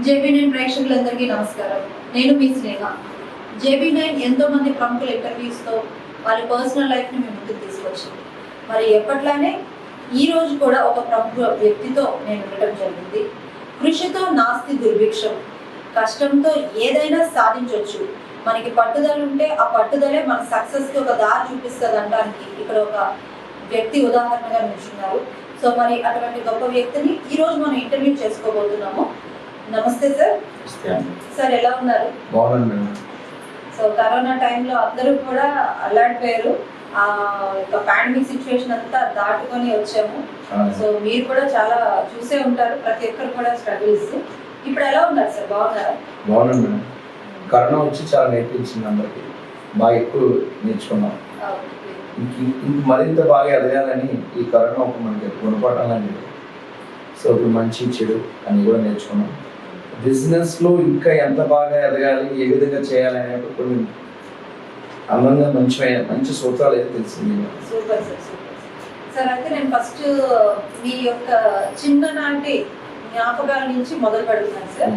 JB9 ప్రేక్షకులందరికీ నమస్కారం. నేను మీ స్నేహ. JB9 ఎంతో మంది ప్రముఖుల ఇంటర్వ్యూస్తో వాళ్ళ పర్సనల్ లైఫ్ని మేము ముందుకు తీసుకొచ్చింది. మరి ఎప్పట్లానే ఈ రోజు కూడా ఒక ప్రముఖ వ్యక్తితో నేను ఉండటం జరిగింది. కృషితో నాస్తి దుర్భిక్షం. కష్టంతో ఏదైనా సాధించవచ్చు. మనకి పట్టుదల ఉంటే ఆ పట్టుదలే మన సక్సెస్కి ఒక దారి చూపిస్తుంది అనడానికి ఇక్కడ ఒక వ్యక్తి ఉదాహరణగా నిల్చున్నారు. సో మరి అటువంటి గొప్ప వ్యక్తిని ఈరోజు మనం ఇంటర్వ్యూ చేసుకోబోతున్నాము. నమస్తే సార్. సార్ ఎలా ఉన్నారు? సో కరోనా టైంలో అందరూ కూడా అల్లాడిపోయారు. ఆ పాండమిక్ సిచ్యువేషన్ అంతా దాటుకొని వచ్చాము. సో మీరు కూడా చాలా చూసే ఉంటారు, ప్రతి ఒక్కరు కూడా స్ట్రగుల్స్. ఇప్పుడు ఎలా ఉన్నారు సార్? బాగున్నారా? బాగున్నాను మేడం. కరోనా వచ్చి చాలా నేర్పించింది, అందరికి బాగా ఎక్కువ నేర్చుకున్నాం. ఇంక మరింత బాగా ఎదగాలని ఈ కరోనా ఒక మనకి గుణపాఠాలని. సో ఇప్పుడు మంచి చెడు అని కూడా నేర్చుకున్నాం. బిజినెస్లో ఇంకా ఎంత బాగా ఎదగాలి, ఏ విధంగా చేయాలి అనే కొన్ని అందంగా మంచి సూత్రాలు అయితే తెలిసింది. Super sir, super sir. అయితే నేను ఫస్ట్ మీ యొక్క చిన్ననాటి జ్ఞాపకాల నుంచి మొదలు పెడుతున్నాను సార్.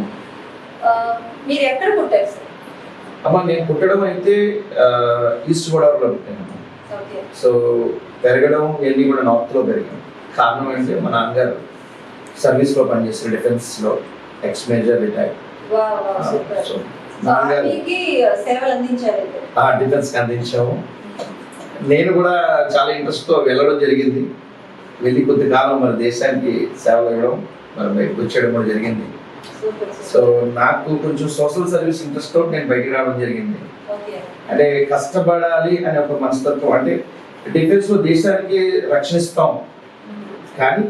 మీరు ఎక్కడ పుట్టారు సార్? అమ్మ, నేను పుట్టడం అయితే ఈస్ట్ గోదావరిలో పుట్టాను. సో పెరగడం ఇవన్నీ కూడా నార్త్లో పెరిగాను. కారణం అంటే మా నాన్నగారు సర్వీస్లో పనిచేస్తారు, డిఫెన్స్లో ఎక్స్ మేజర్ రిటైర్. డిఫెన్స్ కి అందించాము. నేను కూడా చాలా ఇంట్రెస్ట్ తో వెళ్ళడం జరిగింది. వెళ్ళి కొద్ది కాలం మన దేశానికి సేవలు ఇవ్వడం, మరి బయటకు వచ్చేయడం కూడా జరిగింది. సో నాకు కొంచెం సోషల్ సర్వీస్ ఇంట్రెస్ట్ తో నేను బయటికి రావడం జరిగింది. అంటే కష్టపడాలి అనే ఒక మనస్తత్వం. అంటే డిఫెన్స్ లో దేశానికి రక్షణ ఇస్తాం, కానీ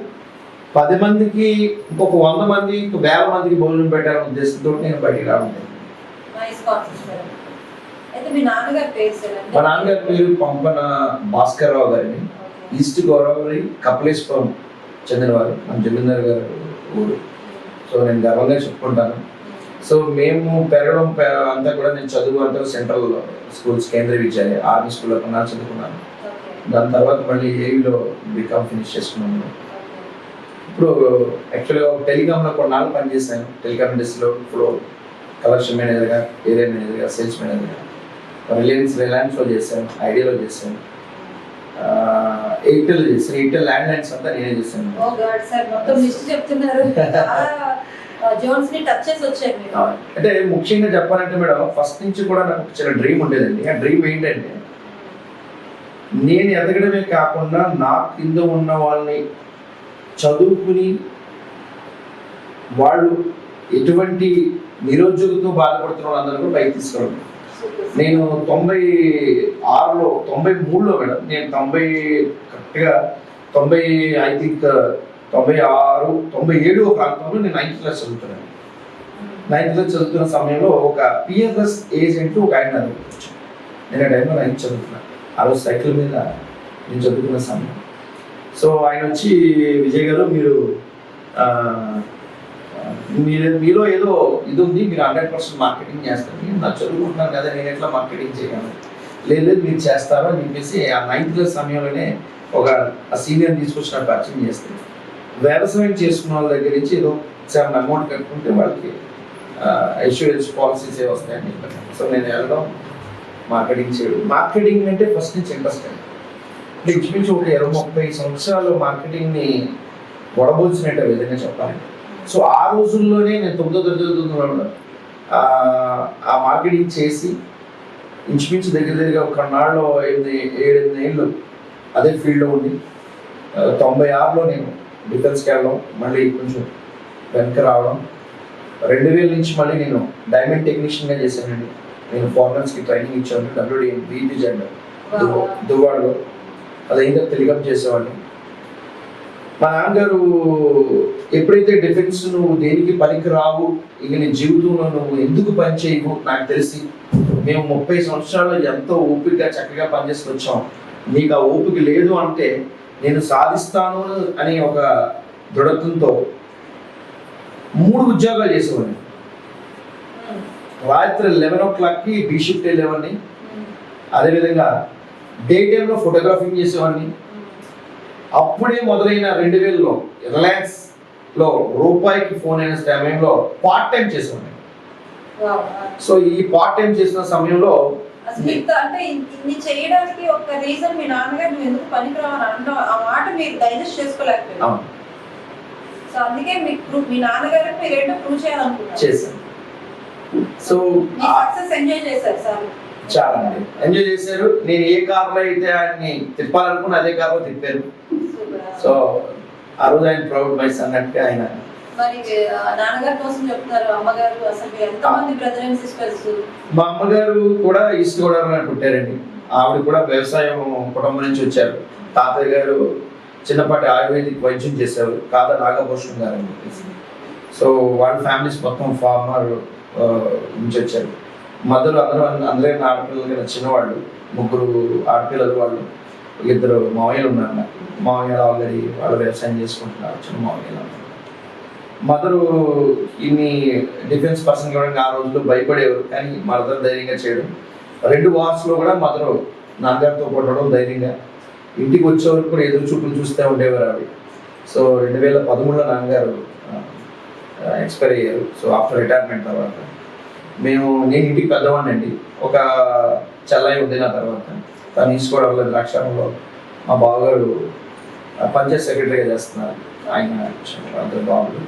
10 మందికి ఇంకొక 100 మంది, 1000 మందికి భోజనం పెట్టాలనే ఉద్దేశంతో నేను బయటికి రావడం. మా నాన్నగారి పేరు పంపన భాస్కర్ రావు గారిని. ఈస్ట్ గోదావరి కపిలేశ్వరం చెందినవారు, మన జమీందార్ గారు ఊరు. సో నేను గర్వంగా చెప్పుకుంటాను. సో మేము పెరగడం అంతా కూడా, నేను చదువు అంతా central schools, Kendriya Vidyalaya army స్కూల్లో కొన్నాళ్ళు చదువుకున్నాను. దాని తర్వాత మళ్ళీ ఏవిలో బీకామ్ ఫినిష్ చేసుకున్నాను. ఇప్పుడు యాక్చువల్గా టెలికామ్లో కొన్నాళ్ళు పనిచేశాను. టెలికామ్ ఇండస్ట్రీలో ఇప్పుడు కలెక్షన్ మేనేజర్గా, ఏరియా మేనేజర్గా, సేల్స్ మేనేజర్గా. రిలయన్స్లో చేశాను, ఐడియాలో చేశాను, ఎయిర్టెల్ చేశాను. ఎయిర్టెల్ ల్యాండ్ లైన్స్ అంతా నేనే చేశాను. అంటే ముఖ్యంగా చెప్పాలంటే మేడం, ఫస్ట్ నుంచి కూడా నాకు చిన్న డ్రీమ్ ఉండేదండి. ఆ డ్రీమ్ ఏంటంటే, నేను ఎదగడమే కాకుండా నా కింద ఉన్న వాళ్ళని చదువుకుని వాళ్ళు ఎటువంటి నిరుద్యోగంతో బాధపడుతున్న వాళ్ళందరూ కూడా పైకి తీసుకురావడం. నేను 96లో 93లో మేడం, నేను 90 కరెక్ట్గా 90 ఐ థింక్ 96, 97 ప్రాంతంలో నేను 9th క్లాస్ చదువుతున్నాను. 9th క్లాస్ చదువుతున్న సమయంలో ఒక పిఎఫ్ఎస్ ఏజెంట్ ఒక ఆయన వచ్చాను. నేను ఆ టైంలో 9th చదువుతున్నాను. ఆ రోజు సైకిల్ మీద నేను చదువుకున్న సమయం. సో ఆయన వచ్చి, విజయ్ గారు మీలో ఏదో ఇది ఉంది, మీరు 100% మార్కెటింగ్ చేస్తారు. నేను నాకు చదువుకుంటున్నాను కదా, నేను ఎట్లా మార్కెటింగ్ చేయగలను? లేదు మీరు చేస్తారో అని చెప్పేసి ఆ 9th క్లాస్ సమయంలోనే ఒక సీనియర్ తీసుకొచ్చిన పరిచయం చేస్తే, వ్యవసాయం చేసుకున్న వాళ్ళ దగ్గర నుంచి ఏదో 7 అమౌంట్ కట్టుకుంటే వాళ్ళకి ఇన్సూరెన్స్ పాలసీస్ ఏ వస్తాయని చెప్పాను. సో నేను వెళ్ళడం, మార్కెటింగ్ చేయడం. మార్కెటింగ్ అంటే ఫస్ట్ నుంచి ఇంట్రెస్ట్ అండి. ఇంచుమించు ఒక 20-30 సంవత్సరాలు మార్కెటింగ్ని వడబోల్చినట్టు విధంగా చెప్పాలి. సో ఆ రోజుల్లోనే నేను 9వ తరగతి చదువుతున్నప్పుడు ఆ మార్కెటింగ్ చేసి ఇంచుమించు దగ్గర ఒక నాడులో 7-8 ఏళ్ళు అదే ఫీల్డ్లో ఉండి 96లో నేను డిఫెన్స్కి వెళ్ళడం, మళ్ళీ కొంచెం వెనక్కి రావడం. 2000 నుంచి మళ్ళీ నేను డైమండ్ టెక్నీషియన్గా చేశానండి. నేను ఫారినర్స్కి ట్రైనింగ్ ఇచ్చాను, WDM బీపీ జెండర్ దువ్వాడలో. అదైందా టెలికామ్ చేసేవాడిని. మా నాన్నగారు ఎప్పుడైతే డిఫెన్స్ నువ్వు దేనికి పనికి రావు, ఇక నీ జీవితంలో నువ్వు ఎందుకు పని చేయవు, నాకు తెలిసి మేము 30 సంవత్సరాలు ఎంతో ఓపికగా చక్కగా పనిచేసి వచ్చాం, నీకు ఆ ఓపిక లేదు అంటే నేను సాధిస్తాను అని ఒక దృఢత్వంతో 3 ఉద్యోగాలు చేసేవాడిని. రాత్రి 11 o'clockకి బీ షిఫ్ట్ వెళ్ళేవాడిని. అదేవిధంగా డే టైంలో ఫోటోగ్రఫింగ్ చేసేవాడిని. అప్పుడే మొదలైన 2000లో రిలయన్స్ లో రూపాయికి ఫోన్ అయిన సమయంలో పార్ట్ టైం చేసాను. Wow. సో ఈ పార్ట్ టైం చేసిన సమయంలో అసలు అంటే ఇన్ని చేయడానికి ఒక రీజన్ మీ నాన్నగారు నువ్వు ఎందుకు పనికిరావని అనడం, ఆ మాట మీరు డైజెస్ట్ చేసుకోలేకపోయారు. అవును, సో అందుకే మీ నాన్నగారికి మీరు ఏంటో ప్రూవ్ చేయాలనుకున్నారు. చేశాను. సో మీ సక్సెస్ ఎంజాయ్ చేశారు సార్. చాలా ఎంజాయ్ చేశారు. నేను ఏ కార్లో అయితే ఆయన్ని తిప్పాలనుకున్నా అదే కార్లో తిప్పారు. సో ఆ రోజు ఆయన ప్రౌడ్ మైస్ అన్నట్టుగా ఆయన. మరి నాన్నగారి కోసం చెప్తున్నారు, అమ్మగారు అసలు మీరు ఎంతమంది బ్రదర్ అండ్ సిస్టర్స్? మా అమ్మగారు కూడా ఈస్ట్ గోదావరిలో పుట్టారండి. ఆవిడ కూడా వ్యవసాయం కుటుంబం నుంచి వచ్చారు. తాతయ్య గారు చిన్నపాటి ఆయుర్వేదిక్ వైద్యం చేశారు, కాదా నాగభూషణ్ గారు అని చెప్పేసి. సో వాళ్ళ ఫ్యామిలీస్ మొత్తం ఫార్మర్ నుంచి వచ్చారు. మదర్ అందరూ ఆడపిల్లలకి చిన్నవాళ్ళు, ముగ్గురు ఆడపిల్లలు. వాళ్ళు ఇద్దరు మావయ్యలు ఉన్నారు. నాకు మావయ్యలు ఆల్రెడీ వాళ్ళు వ్యవసాయం చేసుకుంటున్నారు, చిన్న మావయ్యలు. మదరు ఇన్ని డిఫెన్స్ పర్సన్ కూడా ఆ రోజుల్లో భయపడేవారు, కానీ మదర్ ధైర్యంగా చేయడం. 2 వార్స్లో కూడా మదరు నాన్నగారితో కొట్టడం ధైర్యంగా. ఇంటికి వచ్చేవారు కూడా ఎదురు చూపులు చూస్తూ ఉండేవారు ఆవిడ. సో 2013లో నాన్నగారు ఎక్స్పైర్ అయ్యారు. సో ఆఫ్టర్ రిటైర్మెంట్ తర్వాత నేను ఇంటికి పెద్దవాడిని అండి. ఒక చెల్లాయి ఉంది నా తర్వాత. తను తీసుకోవడంలో ద్రాక్షారంలో మా బావగారు పంచాయత్ సెక్రటరీగా చేస్తున్నారు. ఆయన అందరు బాబులు.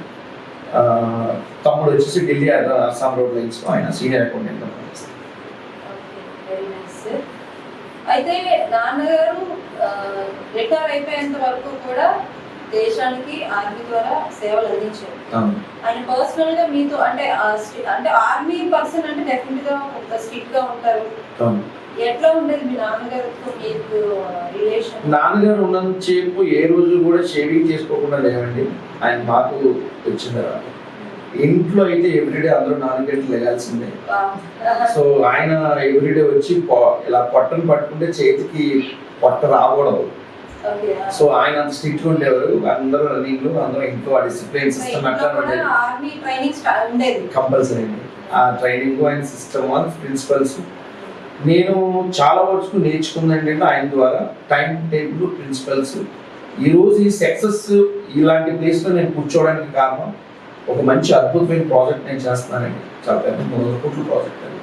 తమ్ముడు వచ్చేసి ఢిల్లీ అస్సాం రోడ్ లైన్స్ ఆయన సీనియర్ అకౌంటెంట్. అయితే నాన్నగారు రిటైర్ అయిపోయేంత వరకు కూడా దేశానికి ఆర్మీ ద్వారా సేవలు అందించారు. ఆయన పర్సనల్ గా మీతో అంటే ఆర్మీ పర్సన్ అంటే డెఫినెట్ గా ఒక స్ట్రిక్ట్ గా ఉంటారు. ఎట్లా ఉండేది మీ నాన్నగారితో మీకు రిలేషన్? నాన్నగారు ఉన్నంత సేపు ఏ రోజు కూడా షేవింగ్ చేసుకోకుండా లేవండి. ఆయన మాకు వచ్చిన తర్వాత ఇంట్లో అయితే ఎవ్రీడే అందరూ 4 గంటలు లెగాల్సిందే. సో ఆయన ఎవ్రీడే వచ్చి ఇలా పొట్టను పట్టుకుంటే చేతికి పొట్ట రాకూడదు. సో ఆయన అంత స్ట్రిక్ట్ ఉండేవారు. అందరూ రన్నింగ్, అందరూ ఇంట్లో ఆ డిసిప్లిన్ సిస్టమ్ అట్లా ఉండేది కంపల్సరీ. ఆ ట్రైనింగ్ ఆయన సిస్టమ్ ప్రిన్సిపల్స్ నేను చాలా వరకు నేర్చుకుందండి ఆయన ద్వారా. Time table, principles. ఈరోజు ఈ సక్సెస్ ఇలాంటి ప్లేస్లో నేను కూర్చోవడానికి కారణం ఒక మంచి అద్భుతమైన ప్రాజెక్ట్ నేను చేస్తున్నానండి. చాలా పెద్ద 300 కోట్ల ప్రాజెక్ట్ అది.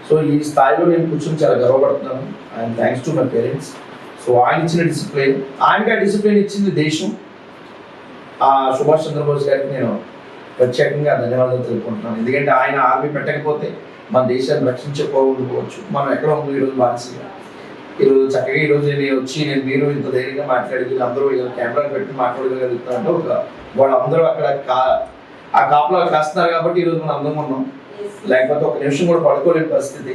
సో ఈ స్థాయిలో నేను కూర్చొని చాలా గర్వపడుతున్నాను. And thanks to my parents. So ఆయన ఇచ్చిన డిసిప్లిన్, ఆయనకి ఆ డిసిప్లిన్ ఇచ్చింది దేశం. ఆ సుభాష్ చంద్రబోస్ గారికి నేను ప్రత్యేకంగా ధన్యవాదాలు తెలుపుకుంటున్నాను. ఎందుకంటే ఆయన ఆర్మీ పెట్టకపోతే మన దేశాన్ని రక్షించుకోవచ్చు. మనం ఎక్కడ ఉంది ఈరోజు బానిసగా. ఈరోజు చక్కగా ఈరోజు నేను మీరు ఇంత ధైర్యంగా మాట్లాడి అందరూ కెమెరా పెట్టి మాట్లాడగలుగుతారంటే వాళ్ళందరూ అక్కడ ఆ కాపులో కాస్తున్నారు కాబట్టి ఈరోజు మనం అందంగా ఉన్నాం. లేకపోతే ఒక నిమిషం కూడా పడుకోలేని పరిస్థితి.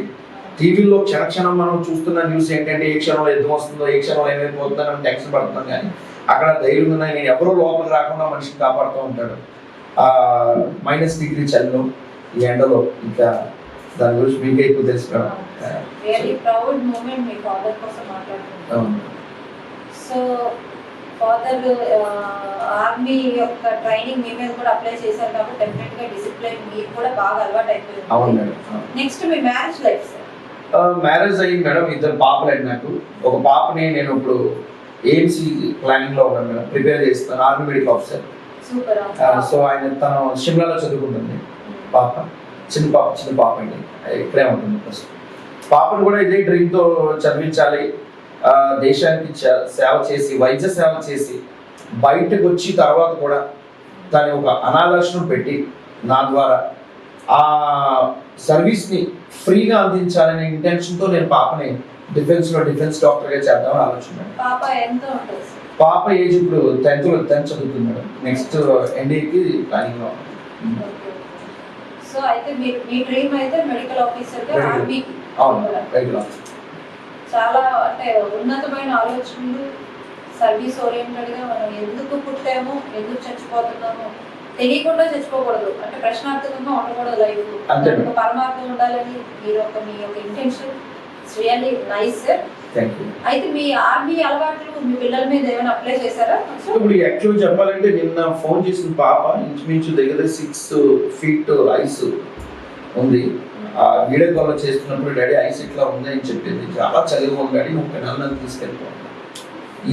టీవీలో క్షణక్షణం మనం చూస్తున్న న్యూస్ ఏంటంటే ఏ క్షణంలో యుద్ధం వస్తుందో, ఏ క్షణంలో ఏమైపోతుందో అని టెన్షన్ పడుతున్నాం. కానీ అక్కడ ధైర్యం ఉన్నాయి. నేను ఎవరో లోపలికి రాకుండా మనిషిని కాపాడుతూ ఉంటాడు. -డిగ్రీ చలిలో, ఈ ఎండలో. ఇంకా దాని గురించి మీకే ఎక్కువ తెలుసుకోవడం. సో ఫాదర్ ఆర్మీ యొక్క ట్రైనింగ్ మీ మీద కూడా అప్లై చేశారు కాబట్టి డెఫినెట్ గా డిసిప్లిన్ మీకు కూడా బాగా అలవాటు అయిపోయింది. అవును మేడం. నెక్స్ట్ మీ మ్యారేజ్ లైఫ్ సార్? మ్యారేజ్ అయ్యింది మేడం. 2 పాపలు నాకు. ఒక పాపని నేను ఇప్పుడు ఏఎంసీ ప్లానింగ్ లో ఉన్నాను మేడం. ప్రిపేర్ చేస్తాను, army medical officer. Super. So తను షిమ్లాలో చదువుకుంటుంది పాప. చిన్న పాప అండి, ఇక్కడే ఉంటుంది ఫస్ట్. పాపను కూడా ఇదే డ్రీమ్తో చదివించాలి. దేశానికి సేవ చేసి, వైద్య సేవ చేసి బయటకు వచ్చి తర్వాత కూడా దాని ఒక అనాథాశ్రమం పెట్టి నా ద్వారా ఆ సర్వీస్ని ఫ్రీగా అందించాలనే ఇంటెన్షన్తో నేను పాపని డిఫెన్స్ డాక్టర్గా చేద్దామని ఆలోచన. పాప ఏజ్ ఇప్పుడు 10th చదువుతుంది మేడం. నెక్స్ట్ ఎన్డీకి ప్లానింగ్ లో. సో అయితే మీ డ్రీమ్ అయితే మెడికల్ ఆఫీసర్ గా ఆర్మీకి. అవును, మెడికల్ ఆఫీసర్. చాలా అంటే ఉన్నతమైన ఆలోచనలు, సర్వీస్ ఓరియంటెడ్ గా మనం ఎందుకు పుట్టామో, ఎందుకు చచ్చిపోతున్నామో తెలియకుండా చచ్చిపోకూడదు. అంటే ప్రశ్నార్థకంగా ఉండకూడదు లైఫ్. ఒక పరమార్థం ఉండాలని మీ యొక్క ఇంటెన్షన్ రియల్లీ నైస్ సార్. అయితే మీ ఆర్మీ అలవాట్లు మీ పిల్లల మీద ఏమైనా అప్లై చేశారా? ఇప్పుడు యాక్చువల్ చెప్పాలంటే నిన్న ఫోన్ చేసిన పాప ఇంచుమించు దగ్గర 6 feet ఐస్ ఉంది. ఆ వీడియో కాల్ చేస్తున్నప్పుడు డాడీ ఐస్ ఇట్లా ఉంది అని చెప్పింది. చాలా చలిగా ఉంది డాడీ, 30 నెలలు తీసుకెళ్ళిపోవాలి.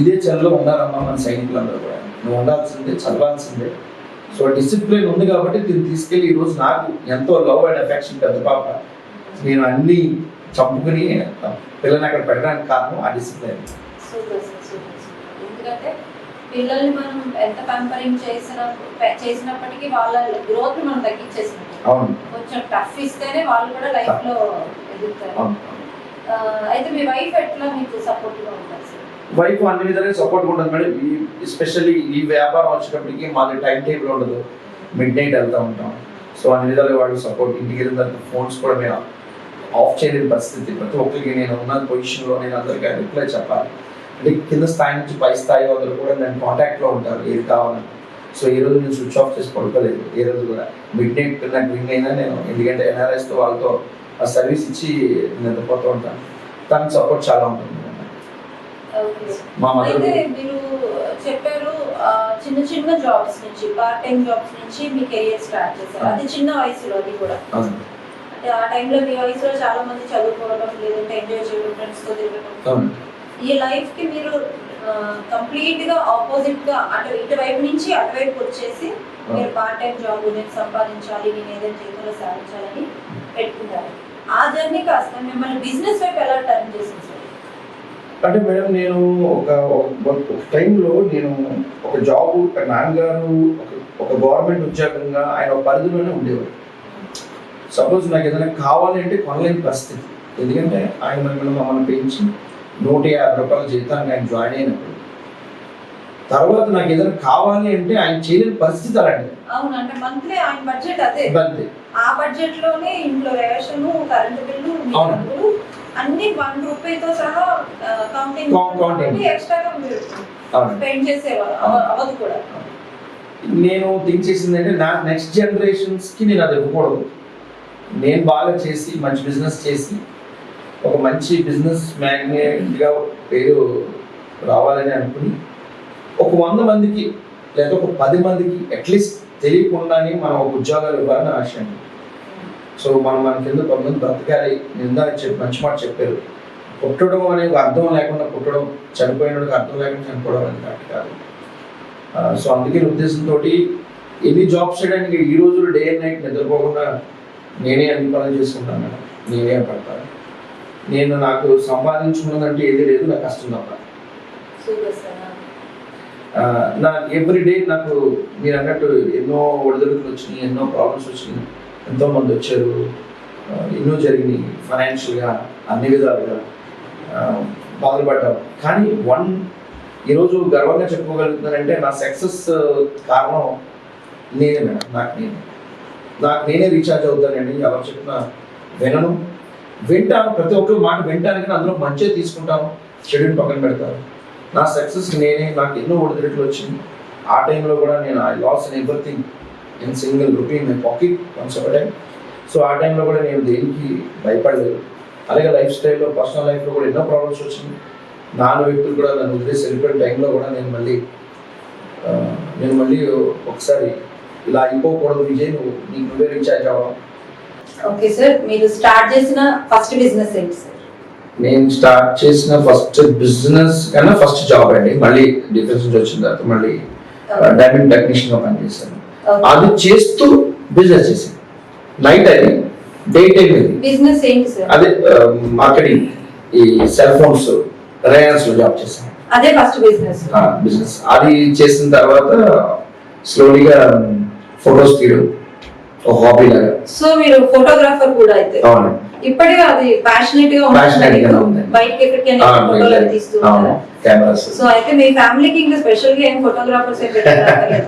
ఇదే చలిలో ఉండాలమ్మా మన సైనికులందరూ కూడా. నువ్వు ఉండాల్సిందే, చదవాల్సిందే. సో డిసిప్లిన్ ఉంది కాబట్టి దీన్ని తీసుకెళ్ళి ఈ రోజు నాకు ఎంతో లవ్ అండ్ అఫెక్షన్ పెద్ద పాప. నేను అన్ని చంపుకుని పిల్లని అక్కడ పెట్టడానికి కారణం ఆ discipline. Super sir, super super. ఎందుకంటే పిల్లల్ని మనం ఎంత కంపేరింగ్ చేసినప్పటికీ వాళ్ళ గ్రోత్ మనం తగ్గించేసినట్టు. అవును, కొంచెం టఫ్ ఇస్తేనే వాళ్ళు కూడా లైఫ్ లో ఎదుగుతారు. అవును. అయితే మీ వైఫ్ ఎట్లా మీకు సపోర్ట్ గా ఉంటారు సార్? వైఫ్ అన్ని విధాలుగా సపోర్ట్ ఉంటుంది మేడం. ఎస్పెషల్లీ ఈ వ్యాపారం వచ్చేటప్పటికి మాది టైం టేబుల్ ఉండదు, మిడ్ నైట్ వెళ్తూ ఉంటాం. సో అన్ని విధాలుగా వాళ్ళు సపోర్ట్. ఇంటికి వెళ్ళిన తర్వాత ఫోన్స్ కూడా మేము ఆఫ్ చేయలేని పరిస్థితి. ప్రతి ఒక్కరికి నేను ఉన్న పొజిషన్లో నేను అందరికీ రిప్లై చెప్పాలి. అంటే కింద స్థాయి నుంచి పై స్థాయి అందరూ కూడా నేను కాంటాక్ట్లో ఉంటారు ఏది కావాలని. సో ఈ రోజు నేను స్విచ్ ఆఫ్ చేసి పడుకోలేదు ఏ రోజు కూడా. మిడ్ నైట్ నాకు రింగ్ అయినా నేను, ఎందుకంటే ఎన్ఆర్ఎస్తో వాళ్ళతో ఆ సర్వీస్ ఇచ్చి నిద్రపోతూ ఉంటాను. తనకు సపోర్ట్ చాలా ఉంటుంది. మా మదర్ అయితే మీరు చెప్పారు చిన్న చిన్న జాబ్స్ నుంచి, పార్ట్ టైం జాబ్స్ నుంచి మీ కెరియర్ స్టార్ట్ చేశారు. అది చిన్న వయసులో, అది కూడా అంటే ఆ టైంలో మీ వయసులో చాలా మంది చదువుకోవడం, లేదంటే ఎంజాయ్ చేయడం, ఫ్రెండ్స్ తో తిరగడం. ఈ లైఫ్ కి మీరు కంప్లీట్ గా ఆపోజిట్ గా ఇటువైపు నుంచి అటువైపు వచ్చేసి మీరు పార్ట్ టైం జాబ్ నేను సంపాదించాలి, నేను ఏదైనా జీవితంలో సాధించాలని పెట్టుకున్నారు. ఆ జర్నీ కాస్త మిమ్మల్ని బిజినెస్ వైపు ఎలా టర్న్ చేసింది సార్? అంటే మేడం నేను ఒక టైంలో నేను ఒక జాబ్, నాన్నగారు ఒక గవర్నమెంట్ ఉద్యోగంగా ఆయన ఒక పరిధిలోనే ఉండేవారు. సపోజ్ నాకు ఏదైనా కావాలి అంటే కొనలేని పరిస్థితి. ఎందుకంటే ఆయన మమ్మల్ని పెంచి 150 రూపాయల జీతానికి ఆయన జాయిన్ అయినప్పుడు తర్వాత నాకు ఏదైనా కావాలి అంటే ఆయన చేయలేని పరిస్థితి అలాంటిది. అవును, అంటే మంత్లీ ఆయన బడ్జెట్ అదే. ఆ బడ్జెట్ లోనే ఇంట్లో రేషన్, కరెంట్ బిల్లు, అన్ని 1 రూపాయితో సహా కౌంటింగ్ ఎక్స్ట్రాగా స్పెండ్ చేసేవారు. అవదు కూడా. నేను థింక్ చేసింది అంటే నా నెక్స్ట్ జనరేషన్స్కి నేను అది ఇవ్వకూడదు. నేను బాగా చేసి మంచి బిజినెస్ చేసి ఒక మంచి బిజినెస్ మ్యాగ్నెట్గా పేరు రావాలని అనుకుని ఒక 100 మందికి లేదా ఒక 10 మందికి అట్లీస్ట్ తెలియకుండానే మనం ఒక ఉద్యోగాలు ఇవ్వాలని ఆశ అండి. సో మన కింద 10 మంది బ్రతకాలి. ఇందాక మంచి మాట చెప్పారు. పుట్టడం అనేది అర్థం లేకుండా పుట్టడం, చనిపోయినకి అర్థం లేకుండా చనిపోవడం అనేది కరెక్ట్ కాదు. సో అందుకే ఉద్దేశంతో ఎన్ని జాబ్స్ చేయడానికి ఈ రోజు డే అండ్ నైట్ నిద్రపోకుండా నేనే అన్ని పనులు చేసుకుంటాను మేడం. నేనే పడతాను. నేను నాకు సంపాదించుకున్నదంటే ఏది లేదు, నాకు కష్టం తప్ప. నా ఎవ్రీడే నాకు మీరు అన్నట్టు ఎన్నో ఒడిదుడుకులు వచ్చినాయి, ఎన్నో ప్రాబ్లమ్స్ వచ్చినాయి, ఎంతోమంది వచ్చారు, ఎన్నో జరిగినాయి. ఫైనాన్షియల్గా అన్ని విధాలుగా బాధపడ్డాం. కానీ ఈరోజు గర్వంగా చెప్పుకోగలుగుతున్నానంటే నా సక్సెస్ కారణం నేనే మేడం. నాకు నేనే రీఛార్జ్ అవుతానండి. ఎవరు చెప్పినా వింటాను. ప్రతి ఒక్కరు మాట వింటానికి అందులో మంచిగా తీసుకుంటాను, చెడుని పక్కన పెడతాను. నా సక్సెస్ నేనే. నాకు ఎన్నో ఒడిదుడుకులు వచ్చింది. ఆ టైంలో కూడా నేను I loss in everything in single rupee in my pocket once a time. So ఆ టైంలో కూడా నేను దేనికి భయపడలేదు. అలాగే లైఫ్ స్టైల్లో, పర్సనల్ లైఫ్లో కూడా ఎన్నో ప్రాబ్లమ్స్ వచ్చింది. నాన్న వ్యక్తులు కూడా నన్ను వదిలేసి వెళ్ళిపోయిన టైంలో కూడా నేను మళ్ళీ ఒకసారి ఇలా అయిపోకూడదు విజయ్, నువ్వే రీఛార్జ్ అవ్వడం. ఓకే సార్, మీరు స్టార్ట్ చేసిన ఫస్ట్ బిజినెస్ ఏంటి సార్? నేను స్టార్ట్ చేసిన ఫస్ట్ బిజినెస్ కన్నా ఫస్ట్ జాబ్ అండి. మళ్ళీ డిఫెన్స్ నుంచి వచ్చిన తర్వాత మళ్ళీ డైమండ్ టెక్నీషియన్ గా పనిచేశాను. అది చేస్తూ బిజినెస్ చేశాను. నైట్ అది, డే టైం అది. బిజినెస్ ఏంటి సార్? అదే మార్కెటింగ్, ఈ సెల్ ఫోన్స్, రిలయన్స్ లో జాబ్ చేశాను. అదే ఫస్ట్ బిజినెస్. అది చేసిన తర్వాత స్లోలీగా ఫొటోస్ తీయడం ఒక హాబీ లాగా. సో మీరు ఫోటోగ్రాఫర్ కూడా అయితే? అవును. ఇప్పటికే అది ప్యాషనేట్ గా ఉంది. బయటకి ఎక్కడికైనా ఫోటోలు తీస్తూ ఉంటారు. కెమెరాస్. సో అయితే మీ ఫ్యామిలీకి ఇంకా స్పెషల్ గా ఏం ఫోటోగ్రాఫర్స్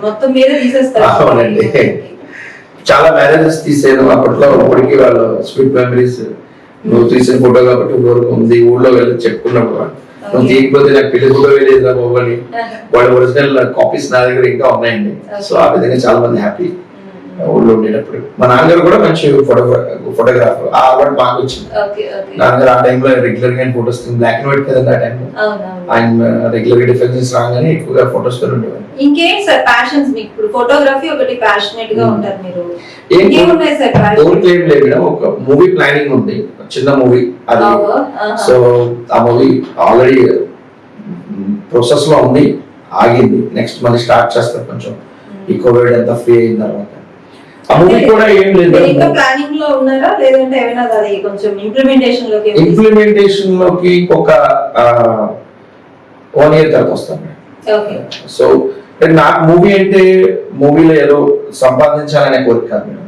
మొత్తం మీరే తీసేస్తారు? అవునండి. చాలా మ్యారేజెస్ తీసాను అప్పట్లో. ఇప్పటికీ వాళ్ళు స్వీట్ మెమరీస్. నువ్వు తీసిన ఫోటో కాబట్టి ఊరికి ఉంది, ఊళ్ళో వెళ్ళి చెప్పుకున్నప్పుడు నువ్వు తీయకపోతే నాకు పెళ్లి ఫోటో వేయలేదు రా బాబు అని. వాళ్ళ ఒరిజినల్ కాపీస్ నా దగ్గర ఇంకా ఉన్నాయండి. సో ఆ విధంగా చాలా మంది హ్యాపీ ఊళ్ళో ఉండేటప్పుడు. మా నాన్నగారు కూడా మంచి ఫోటోగ్రాఫర్. ఆ అవార్డు బాగా వచ్చింది. నాన్నగారు ఆ టైంలో రెగ్యులర్ గా ఫోటోస్ బ్లాక్ అండ్ వైట్ కదండి ఆ టైంలో. ఆయన రెగ్యులర్ గా డిఫెన్స్ రాగానే ఎక్కువగా ఫోటోస్ తో ఉండేవారు. ఇంకేం సార్ ప్యాషన్స్ మీకు? ఇప్పుడు ఫోటోగ్రఫీ ఒకటి ప్యాషనేట్ గా ఉంటారు మీరు. ఏం లేదు మేడం, ఒక మూవీ ప్లానింగ్ ఉంది, చిన్న మూవీ అది. సో ఆ మూవీ ఆల్రెడీ ప్రాసెస్ లో ఉంది, ఆగింది. నెక్స్ట్ మళ్ళీ స్టార్ట్ చేస్తారు కొంచెం ఈ కోవిడ్ అంతా ఫ్రీ అయిన తర్వాత. ఆ మూవీ కూడా ఏం లేదు, ఇంకా ప్లానింగ్ లో ఉన్నారా లేదంటే ఏమైనా అది కొంచెం ఇంప్లిమెంటేషన్ లోకి ఒక 1 year తర్వాత వస్తాను. ఓకే. సో నాకు మూవీ అంటే మూవీలో ఏదో సంపాదించాలనే కోరిక కాదు మేడం.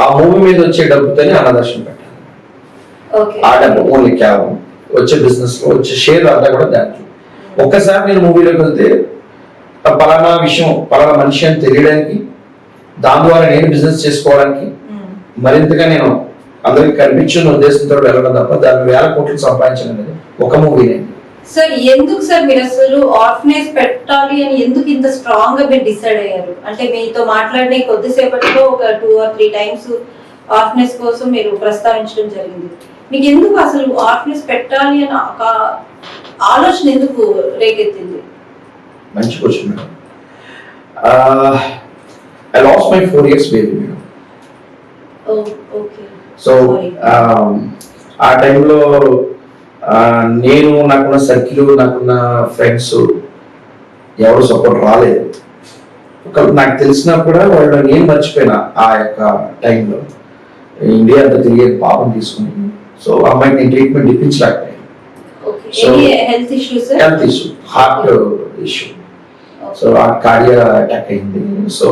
ఆ మూవీ మీద వచ్చే డబ్బుతోనే అన్నదర్శనం పెట్టాలి. ఓకే. ఆ డబ్బు ఓన్లీ కేవలం వచ్చే బిజినెస్ లో వచ్చే షేర్ అంతా కూడా దానికి. ఒక్కసారి నేను మూవీలోకి వెళ్తే పలానా విషయం పలానా మనిషి అని తెలియడానికి, దాని ద్వారా నేను బిజినెస్ చేసుకోవడానికి, మరింతగా నేను అందరికి కనిపించిన ఉద్దేశంతో వెళ్ళడం తప్ప దాన్ని 1000 కోట్లు సంపాదించడం అనేది ఒక మూవీనే. సార్ ఎందుకు సార్ మీరు అసలు ఆర్ఫనేజ్ పెట్టాలి అని ఎందుకు ఇంత స్ట్రాంగ్ గా మీరు డిసైడ్ అయ్యారు? అంటే మీతో మాట్లాడిన కొద్దిసేపట్లో ఒక 2 or 3 times ఆర్ఫనేజ్ కోసం మీరు ప్రస్తావించడం జరిగింది. మీకు ఎందుకు అసలు ఆర్ఫనేజ్ పెట్టాలి అని ఒక ఆలోచన ఎందుకు రేకెత్తింది? మంచి question madam. I lost my 4 years baby madam. Okay. So ఆ టైంలో నేను నాకున్న సర్కిల్, నాకున్న ఫ్రెండ్స్ ఎవరు సపోర్ట్ రాలేదు. నాకు తెలిసినా కూడా వాళ్ళు నేను మర్చిపోయినా ఆ యొక్క టైంలో ఇండియా అంతా తిరిగే పాపం తీసుకుని. సో అమ్మాయికి నేను ట్రీట్మెంట్ ఇప్పించలేకపోయాను. Health issue, heart issue. So ఆ కార్డియా అటాక్ అయింది. సో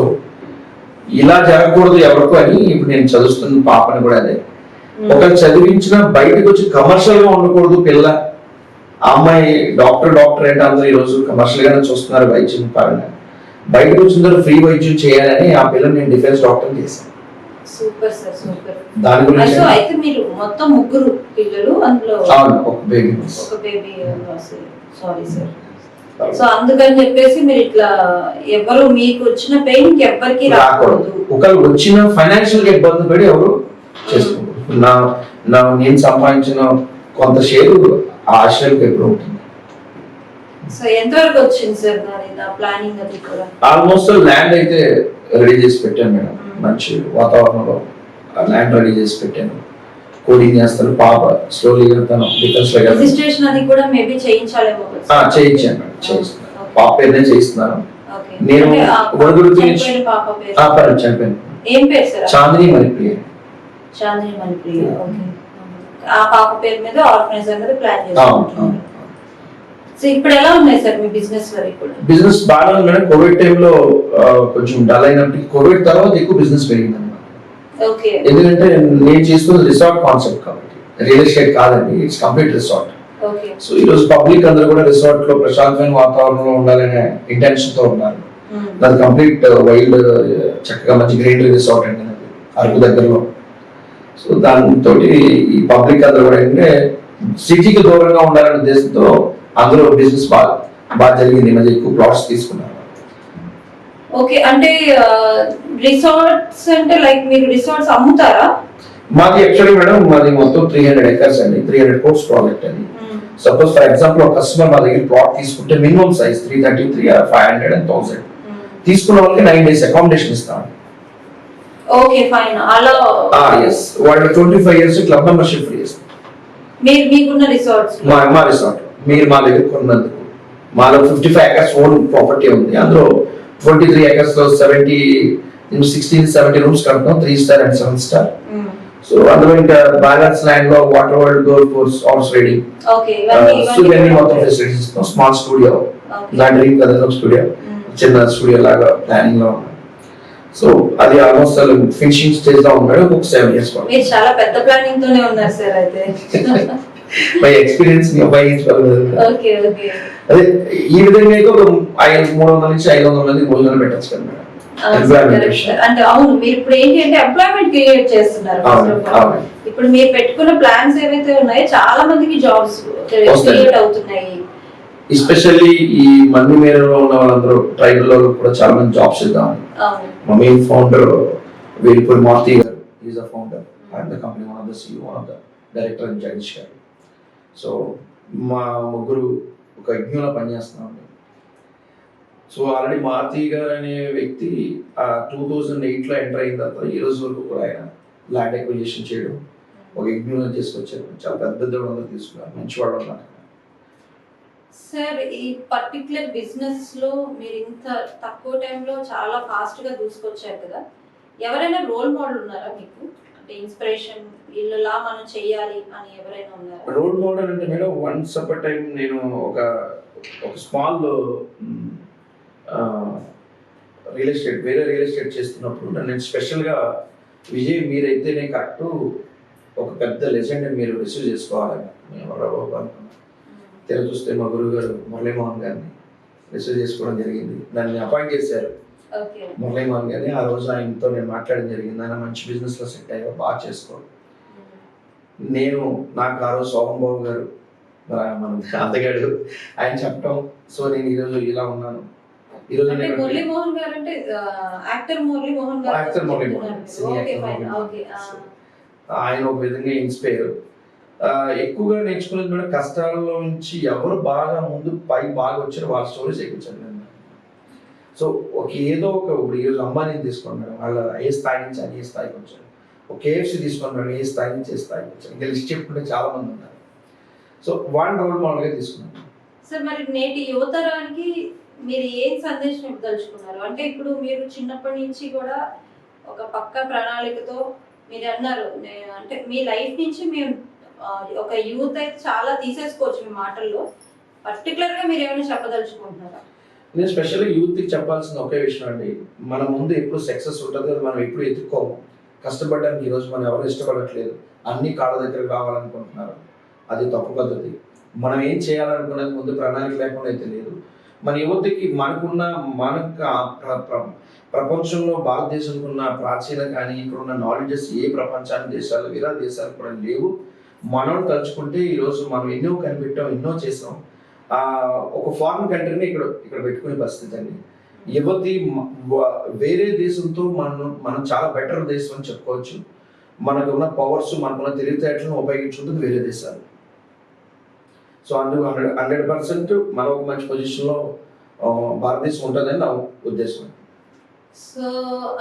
ఇలా జరగకూడదు ఎవరికో అని ఇప్పుడు నేను చదువుతున్న పాపని కూడా అదే, ఒకరు చదివించిన బయటకు వచ్చి కమర్షియల్ గా ఉండకూడదు పిల్ల. ఆ అమ్మాయి డాక్టర్ అంటే అందరూ ఈ రోజు కమర్షియల్ గానే చూస్తున్నారు వైద్యం పరంగా. బయటకు వచ్చిన ఫ్రీ వైద్యం చేయాలని ఆ పిల్లని నేను డిఫెన్స్ డాక్టర్ చేశాను. Super sir, super. దాని గురించి అయితే మీరు మొత్తం 3 పిల్లలు, అందులో ఒక బేబీ. Sorry sir. సో అందుకని చెప్పేసి మీరు ఇట్లా ఎవరు మీకు వచ్చిన పెయిన్ ఎవ్వరికి రాకూడదు. ఒకరు వచ్చిన ఫైనాన్షియల్ గా ఇబ్బంది పడి ఎవరు చేసుకోకూడదు. నేను సంపాదించిన కొంత షేరు ఆ ఆశ్రయంకి ఎప్పుడు ఉంటుంది. సో ఎంతవరకు వచ్చింది సార్ నా ప్లానింగ్? అది కూడా ఆల్మోస్ట్ ల్యాండ్ అయితే రెడీ చేసి పెట్టాను మేడం. మంచి వాతావరణంలో ల్యాండ్ రెడీ చేసి పెట్టాను. కోడింగ్ చేస్తాను. పాప స్లోలీగా తను డిఫెన్స్ లో రిజిస్ట్రేషన్ అది కూడా మేబీ చేయించాలేమో. చేయించాను మేడం, చేయిస్తున్నాను. పాప పేరునే చేయిస్తున్నాను. నేను చనిపోయాను. ఏం పేరు సార్? చాందిని మణిప్రియ. చాందిని మణిప్రియ. ఓకే. ఆ పాప పేరు మీద ఆర్గనైజ్ అనేది ప్లాన్ చేస్తున్నాను. సో ఇప్పుడు ఎలా ఉన్నాయి సార్ మీ బిజినెస్ వరకు కూడా? బిజినెస్ బాగా ఉంది మేడం. కోవిడ్ టైంలో కొంచెం డల్ అయినప్పటికీ కోవిడ్ తర్వాత ఎక్కువ బిజినెస్ పెరిగింది అన్నమాట. ఓకే. ఎందుకంటే నేను చేసుకున్న రిసార్ట్ కాన్సెప్ట్ కాబట్టి, రియల్ ఎస్టేట్ కాదండి, it's complete resort. Okay. So ఈ రోజు పబ్లిక్ అందరూ కూడా రిసార్ట్ లో ప్రశాంతమైన వాతావరణంలో ఉండాలనే ఇంటెన్షన్ తో ఉన్నారు. అది కంప్లీట్ వైల్డ్ చక్కగా మంచి గ్రీనరీ రిసార్ట్ అండి అది అరకు దగ్గరలో. సో దాంతో ఈ పబ్లిక్ అందరూ కూడా ఏంటంటే సిటీకి దూరంగా ఉండాలనే ఉద్దేశంతో అందరూ బిజినెస్ బాగా జరిగింది. మధ్య ఎక్కువ ప్లాట్స్ తీసుకున్నారు. ఓకే. అంటే రిసార్ట్స్ అంటే లైక్ మీరు రిసార్ట్స్ అమ్ముతారా? మాది యాక్చువల్లీ మేడం మాది మొత్తం 300 acres అండి, 300 crores ప్రాజెక్ట్ అది. సపోజ్ ఫర్ ఎగ్జాంపుల్ ఒక కస్టమర్ మా దగ్గర ప్లాట్ తీసుకుంటే మినిమం సైజ్ 333 or 500 and 1000 తీసుకున్న వాళ్ళకి 9 days అకామిడేషన్ ఇస్తాం. Okay, fine. అలా yes, వాళ్ళు 25 years క్లబ్ మెంబర్షిప్ ఫ్రీ ఇస్తాం. మీకున్న రిసార్ట్స్ మా రిసార్ట్ మీరు మా దగ్గర కొన్నందుకు మాలో 55 acres ఓన్ ప్రాపర్టీ ఉంది. అందులో 23 acres లో 16-17 rooms కడతాం, 3 star and 7 star. సో అందులో ఇంకా బ్యాలెన్స్ ల్యాండ్ లో water world, golf course, horse riding, ఇవన్నీ మొత్తం ఫెసిలిటీస్ ఇస్తాం. స్మాల్ స్టూడియో, నా డ్రీమ్ కదా స్టూడియో, చిన్న స్టూడియో లాగా ప్లానింగ్ లో ఉన్నాం. సో అది ఆల్మోస్ట్ ఫినిషింగ్ స్టేజ్ లో ఉన్నాడు. ఒక 7 years. మీరు చాలా పెద్ద ప్లానింగ్ తోనే ఉన్నారు సార్. అయితే బై ఎక్స్పీరియన్స్ ఓకే. ఓకే. అదే ఈ విధంగా అయితే ఒక 300 నుంచి 500 మంది భోజనాలు పెట్టచ్చు కదా మేడం. అంటే అవును, మీరు ఇప్పుడు ఏంటి అంటే ఎంప్లాయ్మెంట్ క్రియేట్ చేస్తున్నారు. ఇప్పుడు మీరు పెట్టుకున్న ప్లాన్స్ ఏవైతే ఉన్నాయో చాలా మందికి జాబ్స్ క్రియేట్ అవుతున్నాయి. ఎస్పెషల్లీ ఈ మంది మేరలో ఉన్న వాళ్ళందరూ ట్రైబల్ లో కూడా చాలా మంది జాబ్స్ ఇద్దాం. మా మెయిన్ ఫౌండర్ వేల్పూరి మారుతి గారు, is a founder and the company, one of the CEO, one of the director and Jagadish గారు. సో మా ముగ్గురు ఒక యజ్ఞంలో పనిచేస్తున్నాం. సో ఆల్రెడీ మారుతి గారు అనే వ్యక్తి 2008లో ఎంటర్ అయిన తర్వాత ఈ రోజు వరకు కూడా ఆయన ల్యాండ్ ఎక్విజిషన్ చేయడం, ఒక యజ్ఞంలో చేసుకొచ్చారు. చాలా పెద్ద పెద్ద వాళ్ళందరూ తీసుకున్నారు, మంచి వాళ్ళు ఉన్నారు. సార్ ఈ పర్టికులర్ బిజినెస్ లో మీరు ఇంత తక్కువ టైంలో చాలా ఫాస్ట్ గా దూసుకొచ్చారు కదా, ఎవరైనా రోల్ మోడల్ ఉన్నారా మీకు? అంటే ఇన్స్పిరేషన్, వీళ్ళలా మనం చెయ్యాలి అని ఎవరైనా ఉన్నారా? రోల్ మోడల్ అంటే మేడం, వన్స్ అప్ టైం నేను ఒక స్మాల్ వేరే రియల్ ఎస్టేట్ చేస్తున్నప్పుడు నేను స్పెషల్గా విజయ్ మీరైతేనే కరెక్ట్, ఒక పెద్ద లెజెండ్ మీరు రిసీవ్ చేసుకోవాలని మేము అనుకున్నాం. తెర చూస్తే మా గురువు గారు మురళీమోహన్ గారిని రిసీవ్ చేసుకోవడం జరిగింది. నన్ను అపాయింట్ చేశారు మురళీమోహన్ గారిని. ఆ రోజు ఆయనతో నేను మాట్లాడడం జరిగింది. ఆయన మంచి బిజినెస్లో సెట్ అయ్యా, బాగా చేసుకోవాలి. నేను నాకు ఆ రోజు శోభన్ బాబు గారు మన అత్తగాడు ఆయన చెప్పడం, సో నేను ఈరోజు ఇలా ఉన్నాను. ఈరోజు మురళీమోహన్ గారు అంటే యాక్టర్ మురళీమోహన్ గారు, యాక్టర్ మురళీమోహన్, ఆయన ఒక విధంగా ఇన్స్పైర్. ఎక్కువగా నేర్చుకునేది కూడా కష్టాల్లో నుంచి ఎవరు బాగా ముందు బాగా వచ్చారో వాళ్ళ స్టోరీస్ ఎక్కువ చదివాను. సో ఏదో ఒక ఇప్పుడు ఈరోజు అంబానీని తీసుకున్నాడు, వాళ్ళ ఏ స్థాయి నుంచి అని ఏ స్థాయికి వచ్చారు. ఒక కేఎఫ్సి తీసుకున్నాడు, ఏ స్థాయి నుంచి ఏ స్థాయికి వచ్చారు. ఇంకా లిస్ట్ చెప్పుకుంటే చాలా మంది ఉన్నారు. సో వాళ్ళ రోల్ మోడల్గా తీసుకున్నాను. సార్ మరి నేటి యువతరానికి మీరు ఏం సందేశం ఇవ్వదలుచుకున్నారు? అంటే ఇప్పుడు మీరు చిన్నప్పటి నుంచి కూడా ఒక పక్క ప్రణాళికతో మీరు అన్నారు, అంటే మీ లైఫ్ నుంచి మేము ఒక యూత్ అయితే చాలా తీసేసుకోవచ్చు మీ మాటల్లో. పర్టికులర్గా మీరు ఏమైనా చెప్పదలుచుకుంటున్నారా? నేను స్పెషల్గా యూత్కి చెప్పాల్సిన ఒకే విషయం అండి, మన ముందు ఎప్పుడు సక్సెస్ ఉంటుంది కదా, మనం ఎప్పుడు ఎత్తుక్కోము. కష్టపడడానికి ఈరోజు మనం ఎవరు ఇష్టపడట్లేదు, అన్ని కాళ్ళ దగ్గరకు రావాలనుకుంటున్నారు. అది తప్పు పద్ధతి. మనం ఏం చేయాలనుకున్నది ముందు ప్రణాళిక లేకుండా అయితే లేదు. మన యువతకి మనకు ప్రపంచంలో భారతదేశంలో ఉన్న ప్రాచీన కానీ ఇక్కడ ఉన్న నాలెడ్జెస్ ఏ ప్రపంచానికి దేశాలు వేరే దేశాలు కూడా లేవు. మనం తలుచుకుంటే ఈరోజు మనం ఎన్నో కనిపెట్టాం, ఎన్నో చేసాం. ఒక ఫారిన్ కంట్రీని ఇక్కడ పెట్టుకునే పరిస్థితి అండి. యువతి వేరే దేశంతో మనం చాలా బెటర్ దేశం అని చెప్పుకోవచ్చు. మనకు ఉన్న పవర్స్, మనకున్న తెలివితేటలను ఉపయోగించుకుంటుంది వేరే దేశాలు. సో అందుకు 100% మనం ఒక మంచి పొజిషన్లో భారతదేశం ఉంటుందని నా ఉద్దేశం. సో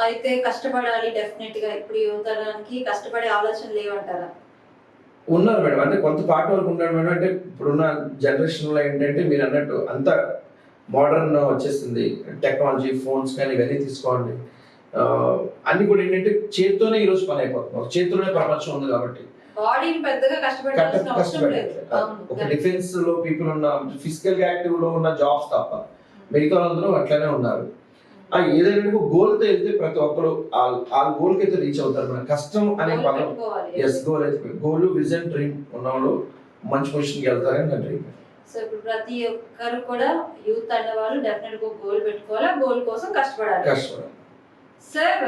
అయితే కష్టపడాలి డెఫినెట్ గా. ఇప్పుడు యువతరానికి కష్టపడే ఆలోచన లేవంటారా? ఉన్నారు మేడం, అంటే కొంత పార్ట్ వరకు ఉన్నారు మేడం. అంటే ఇప్పుడున్న జనరేషన్లో ఏంటంటే మీరు అన్నట్టు అంత మోడర్న్ వచ్చేస్తుంది, టెక్నాలజీ, ఫోన్స్ కానీ ఇవన్నీ తీసుకోండి. అన్ని కూడా ఏంటంటే చేతితోనే ఈరోజు పని అయిపోతున్నారు. చేతిలోనే ప్రపంచం ఉంది కాబట్టి బాడీని పెద్దగా కష్టపడాల్సిన అవసరం లేదు. ఒక డిఫెన్స్ లో పీపుల్ ఉన్న ఫిజికల్ యాక్టివ్ లో ఉన్న జాబ్స్ తప్ప మిగతా అందరూ అట్లనే ఉన్నారు. ఏదైనా గోల్తో వెళ్తే ప్రతి ఒక్కరు ఆ గోల్కి అయితే రీచ్ అవుతారు. మన కష్టం అనే పదం, ఎస్ గోల్ అయితే గోల్, విజన్, డ్రీమ్ ఉన్నవాళ్ళు మంచి పొజిషన్కి వెళ్తారని నా డ్రీమ్. సో ఇప్పుడు ప్రతి ఒక్కరు కూడా యూత్ అనే వాళ్ళు డెఫినెట్ గా గోల్ పెట్టుకోవాలి, గోల్ కోసం కష్టపడాలి. సార్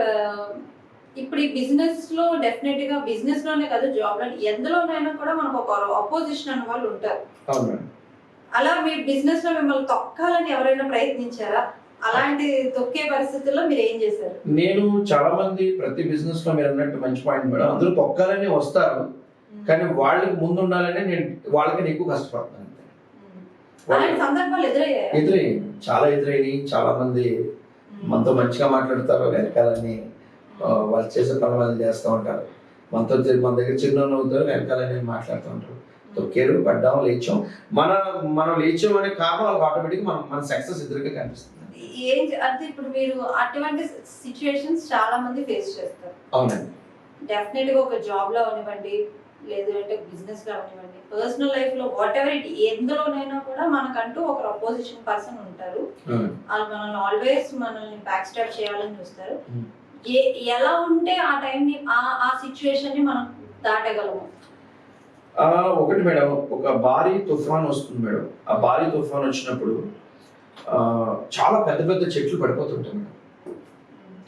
ఇప్పుడు ఈ బిజినెస్ లో డెఫినెట్ గా బిజినెస్ లోనే కాదు, జాబ్ లో ఎందులోనైనా కూడా మనకు ఒక అపోజిషన్ అనే వాళ్ళు ఉంటారు. అలా మీ బిజినెస్ లో మిమ్మల్ని తొక్కాలని ఎవరైనా ప్రయత్నించారా? అలాంటి తొక్కే పరిస్థితుల్లో మీరు ఏం చేశారు? నేను చాలా మంది ప్రతి బిజినెస్ లో మీరు అన్నట్టు మంచి పాయింట్ మేడం, అందరూ తొక్కాలని వస్తారు, కానీ వాళ్ళకి ముందు ఉండాలని నేను వాళ్ళకి ఎక్కువ కష్టపడతాను. సందర్భాలు ఎదురయ్యాయి, చాలా ఎదురయ్యి. చాలా మంది మనతో మంచిగా మాట్లాడతారు, వెనకాలని వాళ్ళు చేసే పనులు వాళ్ళు చేస్తూ ఉంటారు. మన దగ్గర చిన్న అవుతారు, వెనకాలని మాట్లాడుతూ ఉంటారు. తొక్కేరు, పడ్డాం, లేచాం. మనం లేచాం అనే కారణం వాళ్ళకి ఆటోమేటిక్ మన సక్సెస్ ఎదురుగా కనిపిస్తుంది. అంటే ఇప్పుడు మీరు అటువంటి సిచ్యువేషన్స్ చాలా మంది ఫేస్ చేస్తారు. అవునండి. డెఫినెట్ గా ఒక జాబ్ లో అవనివ్వండి, లేదు అంటే బిజినెస్ లో అవనివ్వండి, పర్సనల్ లైఫ్ లో వాట్ ఎవర్ ఇట్, ఎందులోనైనా కూడా మనకంటూ ఒక అపోజిషన్ పర్సన్ ఉంటారు. వాళ్ళు మనల్ని ఆల్వేస్ మనల్ని బ్యాక్ స్టాప్ చేయాలని చూస్తారు. ఎలా ఉంటే ఆ టైంని ఆ సిచ్యువేషన్ ని మనం దాటగలము? ఒకటి మేడం, ఒక భారీ తుఫాన్ వస్తుంది మేడం. ఆ భారీ తుఫాన్ వచ్చినప్పుడు చాలా పెద్ద పెద్ద చెట్లు పడిపోతుంటాయి మేడం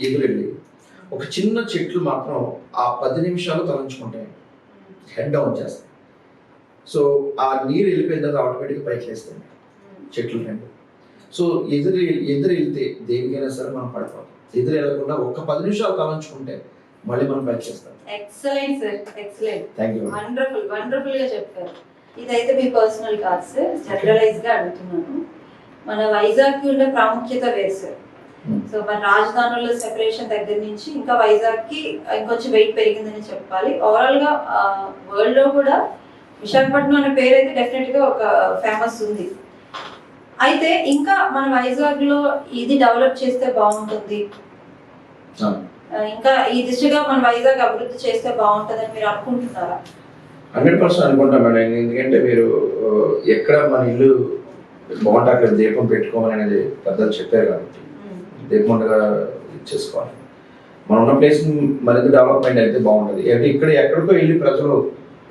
ఎదురెళ్ళి. ఒక చిన్న చెట్లు మాత్రం ఆ 10 నిమిషాలు తలంచుకుంటాయి, హెడ్ డౌన్ చేస్తాయి. సో ఆ నీరు వెళ్ళిపోయిన తర్వాత ఆటోమేటిక్గా పైకి లేస్తాయి చెట్లు రెండు. సో ఎదురు వెళ్తే దేనికైనా సరే మనం పడిపోతాం. ఎదురు వెళ్ళకుండా ఒక 10 నిమిషాలు తలంచుకుంటే మళ్ళీ మనం పైకి చేస్తాం. Excellent sir, excellent. Thank you. Wonderful గా చెప్పారు. ఇదైతే మీ పర్సనల్ కాదు సార్, జనరలైజ్ గా అడుగుతున్నాను. మన వైజాగ్ కి ఉండే ప్రాముఖ్యత వేరు సార్. సో మన రాజధానుల సెపరేషన్ దగ్గర నుంచి ఇంకా వైజాగ్ కి ఇంకొంచెం వెయిట్ పెరిగిందని చెప్పాలి. ఓవరాల్ గా వరల్డ్ లో కూడా విశాఖపట్నం అనే పేరు అయితే డెఫినెట్ గా ఒక ఫేమస్ ఉంది. అయితే ఇంకా మన వైజాగ్ లో ఇది డెవలప్ చేస్తే బాగుంటుంది, ఇంకా ఈ దిశగా మన వైజాగ్ అభివృద్ధి చేస్తే బాగుంటుందని మీరు అనుకుంటున్నారా? 100% అనుకుంటాం మేడం. ఎందుకంటే మీరు ఎక్కడ మన ఇల్లు బాగుంటే అక్కడ దీపం పెట్టుకోమని అనేది పెద్దలు చెప్పారు కాబట్టి దీపం ఉండగా చేసుకోవాలి. మనం ఉన్న ప్లేస్ మరింత డెవలప్మెంట్ అయితే బాగుంటుంది. అంటే ఇక్కడ ఎక్కడికో వెళ్ళి ప్రజలు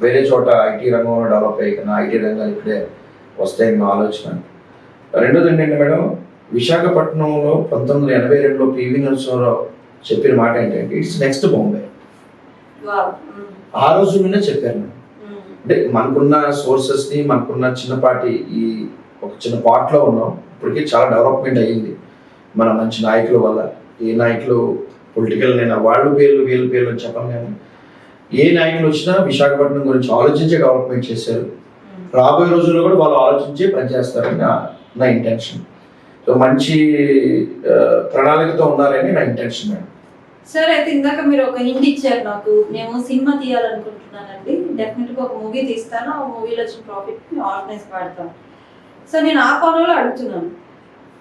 వేరే చోట ఐటీ రంగంలో డెవలప్ అయ్యి కన్నా ఐటీ రంగాలు ఇక్కడే వస్తాయని నా ఆలోచన. రెండోది ఏంటంటే మేడం, విశాఖపట్నంలో 1982లో పివి నరసింహారావు చెప్పిన మాట ఏంటంటే ఇట్స్ నెక్స్ట్ బాంబే. ఆ రోజుల్లోనే చెప్పారు మేడం. అంటే మనకున్న సోర్సెస్ని మనకున్న చిన్నపాటి ఈ ఒక చిన్న పార్ట్లో ఉన్నాం. ఇప్పటికీ చాలా డెవలప్మెంట్ అయ్యింది మన మంచి నాయకుల వల్ల. ఏ నాయకులు పొలిటికల్ నేను వాళ్ళ పేర్లు వీళ్ళ పేర్లు అని చెప్పను, కానీ ఏ నాయకులు వచ్చినా విశాఖపట్నం గురించి ఆలోచించే డెవలప్మెంట్ చేశారు. రాబోయే రోజుల్లో కూడా వాళ్ళు ఆలోచించే పనిచేస్తారని నా ఇంటెన్షన్. సో మంచి ప్రణాళికతో ఉన్నారని నా ఇంటెన్షన్ మేడం. సార్ అయితే ఇందాక మీరు ఒక హింట్ ఇచ్చారు నాకు, నేను సినిమా తీయాలనుకుంటున్నానండి, డెఫినెట్గా ఒక మూవీ తీస్తాను, ఆ మూవీలో వచ్చిన ప్రాఫిట్ ఆర్గనైజ్ వాడతాను. సో నేను ఆ కోణంలో అడుగుతున్నాను,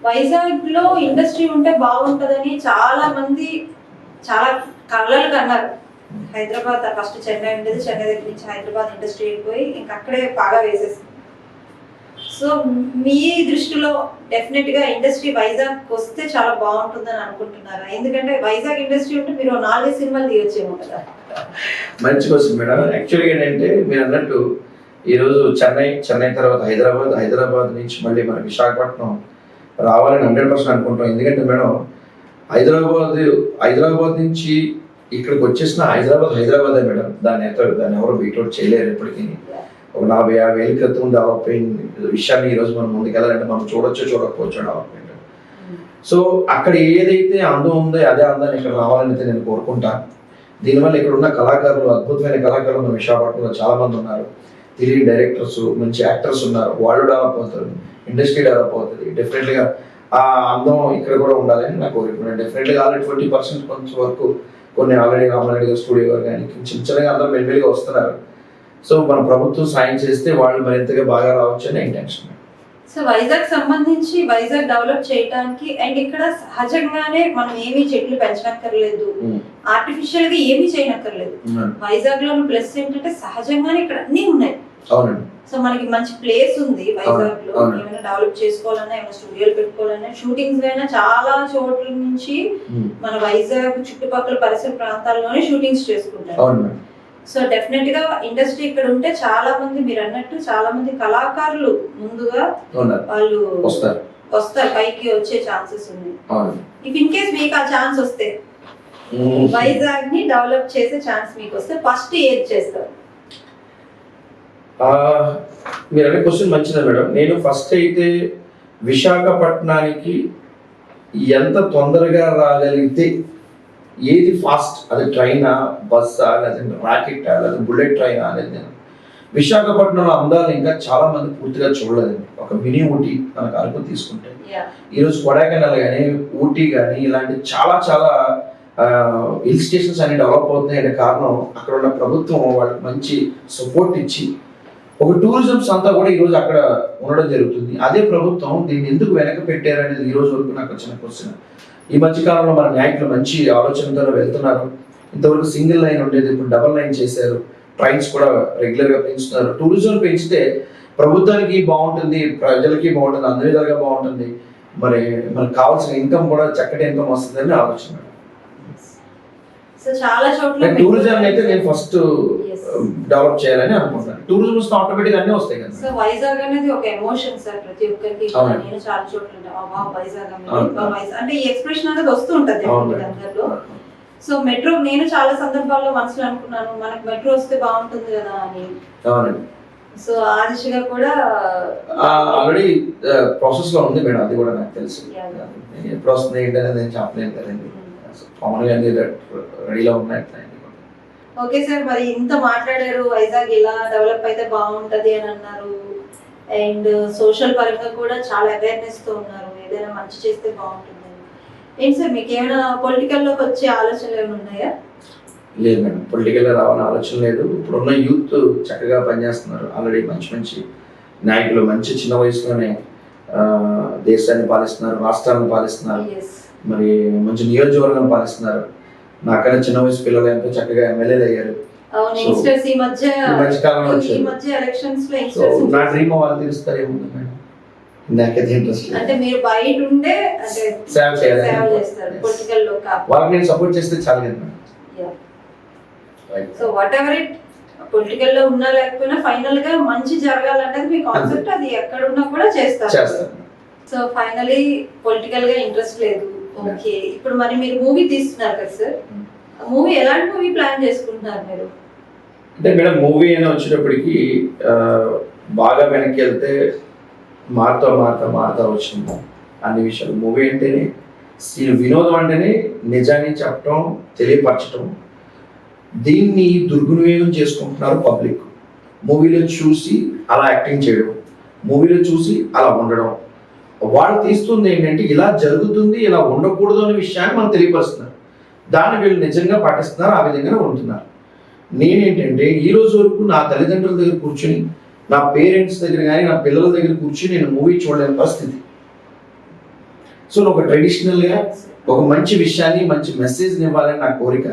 వైజాగ్లో ఇండస్ట్రీ ఉంటే బాగుంటుందని చాలా మంది చాలా కళ్ళలు కన్నారు. హైదరాబాద్ ఫస్ట్ చెన్నై ఉండేది, చెన్నై దగ్గర నుంచి హైదరాబాద్ ఇండస్ట్రీ వెళ్ళిపోయి ఇంకా అక్కడే బాగా వేసేసింది. సో మీ దృష్టిలో డెఫినెట్గా ఇండస్ట్రీ వైజాగ్ వస్తే చాలా బాగుంటుందని అనుకుంటున్నారా? ఎందుకంటే వైజాగ్ ఇండస్ట్రీ ఉంటే మీరు 4 సినిమాలు తీయొచ్చేమో కదా. మంచి క్వశ్చన్ మేడం. యాక్చువల్గా ఏంటంటే మీరు అన్నట్టు ఈరోజు చెన్నై తర్వాత హైదరాబాద్ నుంచి మళ్ళీ మన విశాఖపట్నం రావాలని 100% అనుకుంటాం. ఎందుకంటే మేడం హైదరాబాద్ నుంచి ఇక్కడికి వచ్చేసిన హైదరాబాదే మేడం. దాన్ని ఎవరు బీట్అవుట్ చేయలేరు ఎప్పటికీ. ఒక 40-50 క్రితం డెవలప్ అయిన విషయాన్ని ఈరోజు మనం ముందుకెళ్ళాలంటే మనం చూడకపోవచ్చు డెవలప్మెంట్. సో అక్కడ ఏదైతే అందం ఉందో అదే అందాన్ని ఇక్కడ రావాలని అయితే నేను కోరుకుంటాను. దీనివల్ల ఇక్కడ ఉన్న కళాకారులు, అద్భుతమైన కళాకారులు మన విశాఖపట్నంలో చాలా మంది ఉన్నారు. తెలియని డైరెక్టర్స్, మంచి యాక్టర్స్ ఉన్నారు. వాళ్ళు డెవలప్ అవుతారు, ఇండస్ట్రీ డెవలప్ అవుతుంది. డెఫినెట్గా ఆ అందం ఇక్కడ కూడా ఉండాలని నాకు కోరుకుంటున్నాను. డెఫినెట్గా ఆల్రెడీ 20% కొంచెం వరకు కొన్ని ఆల్రెడీ రామారెడ్డి గారు స్టూడియో కానీ చిన్నగా అందరూ మెల్లిగా వస్తున్నారు. సో మన ప్రభుత్వం సాయం చేస్తే వాళ్ళు మరింతగా బాగా రావచ్చు అని ఇంటెన్షన్. సో వైజాగ్ సంబంధించి వైజాగ్ డెవలప్ చేయడానికి అండ్ ఇక్కడ సహజంగానే మనం ఏమీ చెట్లు పెంచనక్కర్లేదు, ఆర్టిఫిషియల్ గా ఏమీ చేయనక్కర్లేదు. వైజాగ్ లో ప్లస్ ఏంటంటే సహజంగానే ఇక్కడ అన్ని ఉన్నాయి. అవునండి. సో మనకి మంచి ప్లేస్ ఉంది వైజాగ్ లో. ఏమైనా డెవలప్ చేసుకోవాలన్నా, ఏమైనా స్టూడియోలు పెట్టుకోవాలన్నా, షూటింగ్స్ అయినా చాలా చోట్ల నుంచి మన వైజాగ్ చుట్టుపక్కల పరిసర ప్రాంతాల్లోనే షూటింగ్స్ చేసుకుంటారు. సో డెఫినెట్ గా ఇండస్ట్రీ ఇక్కడ ఉంటే చాలా మంది, మీరు అన్నట్టు చాలా మంది కళాకారులు ముందుగా వాళ్ళు వస్తారు, పైకి వచ్చే ఛాన్సెస్ ఉన్నాయి. ఇఫ్ ఇన్ కేస్ మీకు ఆ ఛాన్స్ వస్తే, వైజాగ్ ని డెవలప్ చేసే ఛాన్స్ మీకు వస్తే ఫస్ట్ ఏది చేస్తారు? మీరు అనే క్వశ్చన్ మంచిదే మేడం. నేను ఫస్ట్ అయితే విశాఖపట్నానికి ఎంత తొందరగా రాగలిగితే, ఏది ఫాస్ట్, అది ట్రైనా, బస్సా, లేదంటే రాకెట్టా, లేదా బుల్లెట్ ట్రైనా అనేది నేను విశాఖపట్నంలో అందాలు ఇంకా చాలా మంది పూర్తిగా చూడలేదండి. ఒక మినీ ఊటీ మనకు అరకు తీసుకుంటే ఈరోజు కొడైకెనాల్ కానీ, ఊటీ కానీ ఇలాంటి చాలా చాలా హిల్ స్టేషన్స్ అన్ని డెవలప్ అవుతున్నాయి అనే కారణం అక్కడ ఉన్న ప్రభుత్వం వాళ్ళకి మంచి సపోర్ట్ ఇచ్చి ఒక టూరిజమ్స్ అంతా కూడా ఈరోజు అక్కడ ఉండడం జరుగుతుంది. అదే ప్రభుత్వం దీన్ని ఎందుకు వెనక పెట్టారు అనేది ఈ రోజు వరకు నాకు వచ్చిన క్వశ్చన్. ఈ మధ్యకాలంలో మన నాయకులు మంచి ఆలోచనతో వెళ్తున్నారు. ఇంతవరకు సింగిల్ లైన్ ఉండేది, ఇప్పుడు డబుల్ లైన్ చేశారు. ట్రైన్స్ కూడా రెగ్యులర్గా పెంచుతున్నారు. టూరిజం పెంచితే ప్రభుత్వానికి బాగుంటుంది, ప్రజలకి బాగుంటుంది, అన్ని విధాలుగా బాగుంటుంది. మరి మనకు కావాల్సిన ఇన్కమ్ కూడా చక్కటి ఇన్కమ్ వస్తుందని ఆలోచన. టూరిజం అయితే నేను ఫస్ట్ డెవలప్ చేయాలని అనుకుంటున్నాను. టూరిజం వస్తే ఆటోమేటిక్ అన్నీ వస్తాయి కదా. సో వైజాగ్ అనేది ఒక ఎమోషన్ సార్ ప్రతి ఒక్కరికి. నేను చాలా చోట్ల వైజాగ్ అంటే ఈ ఎక్స్ప్రెషన్ అనేది వస్తూ ఉంటది అందరిలో. సో మెట్రో నేను చాలా సందర్భాల్లో మనసులో అనుకున్నాను, మనకు మెట్రో వస్తే బాగుంటుంది కదా అని. సో ఆ దిశగా కూడా ఆల్రెడీ ప్రాసెస్ లో ఉంది మేడం. అది కూడా నాకు తెలుసు. ఎప్పుడు వస్తుంది ఏంటి అనేది నేను చెప్పలేదు కదండి. రెడీలో ఉన్నాయి. ఓకే సార్, మరి ఇంత మాట్లాడారు, వైజాగ్ ఇలా డెవలప్ అయితే బాగుంటది అని అన్నారు. అండ్ సోషల్ పరంగా కూడా చాలా అవేర్నెస్ తో ఉన్నారు, ఏదైనా మంచి చేస్తే బాగుంటుంది. ఏంటి సార్ మీకు ఏమైనా పొలిటికల్లోకి వచ్చే ఆలోచనలు ఏమైనా ఉన్నాయా? లేదు మేడం, పొలిటికల్గా రావాలని ఆలోచన లేదు. ఇప్పుడున్న యూత్ చక్కగా పనిచేస్తున్నారు. ఆల్రెడీ మంచి మంచి నాయకులు మంచి చిన్న వయసులోనే దేశాన్ని పాలిస్తున్నారు, రాష్ట్రాలను పాలిస్తున్నారు, Yes. మరి మంచి నియోజకవర్గం పాలిస్తున్నారు. నాకన్నా చిన్న వయసు పిల్లలు ఎంతో చక్కగా ఎమ్మెల్యేలు అయ్యారు. అవును, So, యంగ్స్టర్స్ ఈ మధ్య కాలంలో ఈ వచ్చారు. మధ్య ఎలక్షన్స్ లో సో యంగ్స్టర్స్ నా డ్రీమ్ వాళ్ళు తీరుస్తారు ఏముంది మేడం, నాకైతే ఇంట్రెస్ట్ అంటే మీరు బయట ఉండే అంటే సేవ చేయాలి. సేవ చేస్తారు Yes. పొలిటికల్ లో కాదు. వాళ్ళకి నేను సపోర్ట్ చేస్తే చాలు కదా madam. So what ever it political లో ఉన్నా లేకపోయినా ఫైనల్ గా మంచి జరగాలనేది మీ కాన్సెప్ట్, అది ఎక్కడ ఉన్నా కూడా చేస్తారు. చేస్తాను. సో ఫైనలీ పొలిటికల్ గా ఇంట్రెస్ట్ లేదు, ఓకే. ఇప్పుడు మరి మీరు మూవీ తీస్తున్నారు కదా సార్, మూవీ ఎలాంటి మూవీ ప్లాన్ చేసుకుంటున్నారు మీరు? అంటే మేడం మూవీ అని వచ్చేటప్పటికి బాగా వెనక్కి వెళ్తే మారుతా వచ్చింది అన్ని విషయాలు. మూవీ అంటేనే వినోదం అంటేనే నిజాన్ని చెప్పటం, తెలియపరచటం. దీన్ని దుర్వినియోగం చేసుకుంటున్నారు పబ్లిక్. మూవీలో చూసి అలా యాక్టింగ్ చేయడం, మూవీలో చూసి అలా ఉండడం. వాళ్ళు తీస్తుంది ఏంటంటే ఇలా జరుగుతుంది, ఇలా ఉండకూడదు అనే విషయాన్ని మనం తెలియపరుస్తున్నారు. దాన్ని వీళ్ళు నిజంగా పాటిస్తున్నారు, ఆ విధంగానే ఉంటున్నారు. నేనేంటంటే ఈ రోజు వరకు నా తల్లిదండ్రుల దగ్గర కూర్చొని, నా పేరెంట్స్ దగ్గర కానీ నా పిల్లల దగ్గర కూర్చొని నేను మూవీ చూడలేని పరిస్థితి. సో ఒక ట్రెడిషనల్గా ఒక మంచి విషయాన్ని, మంచి మెసేజ్ని ఇవ్వాలని నా కోరిక.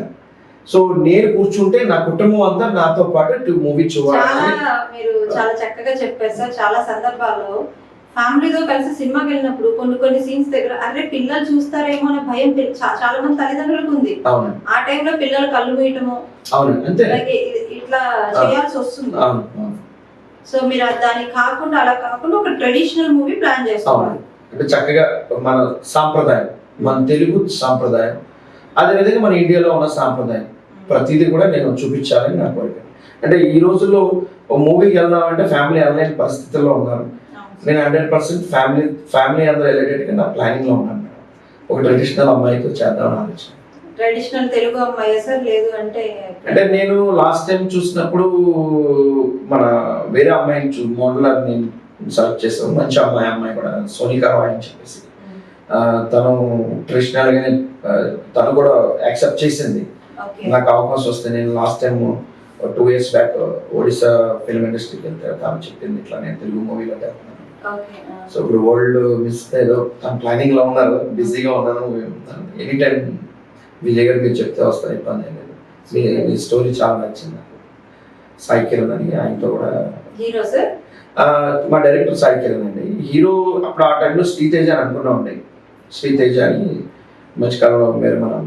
సో నేను కూర్చుంటే నా కుటుంబం అంతా నాతో పాటు మూవీ చూడాలి. మీరు చాలా చక్కగా చెప్పారు సార్. చాలా సందర్భాల్లో ఫ్యామిలీతో కలిసి సినిమాకి వెళ్ళినప్పుడు కొన్ని సీన్స్ దగ్గర అరే పిల్లలు చూస్తారేమో అనే భయం చాలా మంది తల్లిదండ్రులకు ఉంది. అవును, ఆ టైంలో పిల్లలు కళ్ళు మూయటము, అవును, అంతే, ఇట్లా చేయాల్సి వస్తుంది. అవును. సో మీరు దానికి కాకుండా అలా కాకుండా ఒక ట్రెడిషనల్ మూవీ ప్లాన్ చేసుకోవాలి. అంటే చక్కగా మన సాంప్రదాయం, మన తెలుగు సాంప్రదాయం, అదేవిధంగా మన ఇండియాలో ఉన్న సాంప్రదాయం ప్రతిదీ కూడా నేను చూపించాలని నా కోరిక. అంటే ఈ రోజుల్లో ఒక మూవీకి వెళ్దామంటే ఫ్యామిలీ వెళ్ళలేని పరిస్థితుల్లో ఉన్నారు. నేను 100% ఫ్యామిలీ అందరూ వెళ్ళేటట్టుగా నా ప్లానింగ్ లో ఉన్నాను మేడం. ఒక ట్రెడిషనల్ అమ్మాయితో చేద్దామని ఆలోచన. ట్రెడిషనల్ తెలుగు అమ్మాయి సార్, లేదు అంటే నేను లాస్ట్ టైం చూసినప్పుడు మన వేరే అమ్మాయిని మోడలర్ నేను సెలెక్ట్ చేసాను. మంచి అమ్మాయి కూడా సోనికా రాయ్ అని చెప్పేసి, తను ట్రెడిషనల్ గానే తను కూడా యాక్సెప్ట్ చేసింది. నాకు అవకాశం వస్తే నేను last time 2 years back Odisha film ఇండస్ట్రీకి వెళ్తే తను చెప్పింది ఇట్లా నేను తెలుగు మూవీలో చేస్తున్నాను. సో ఇప్పుడు వరల్డ్ మిస్ ఏదో తన ప్లానింగ్ లో ఉన్నారు, బిజీగా ఉన్నాను. ఎనీ టైం విజయ్ గారు మీరు చెప్తే వస్తాను, ఇబ్బంది ఏం లేదు. మీ స్టోరీ చాలా నచ్చింది నాకు. సాయి కిరణ్ అని ఆయనతో కూడా హీరో సార్, మా డైరెక్టర్ సాయి కిరణ్ అండి. హీరో అప్పుడు ఆ టైంలో శ్రీతేజ అని అనుకున్నా ఉండే. శ్రీతేజ అని మధ్యకాలంలో మీరు మనం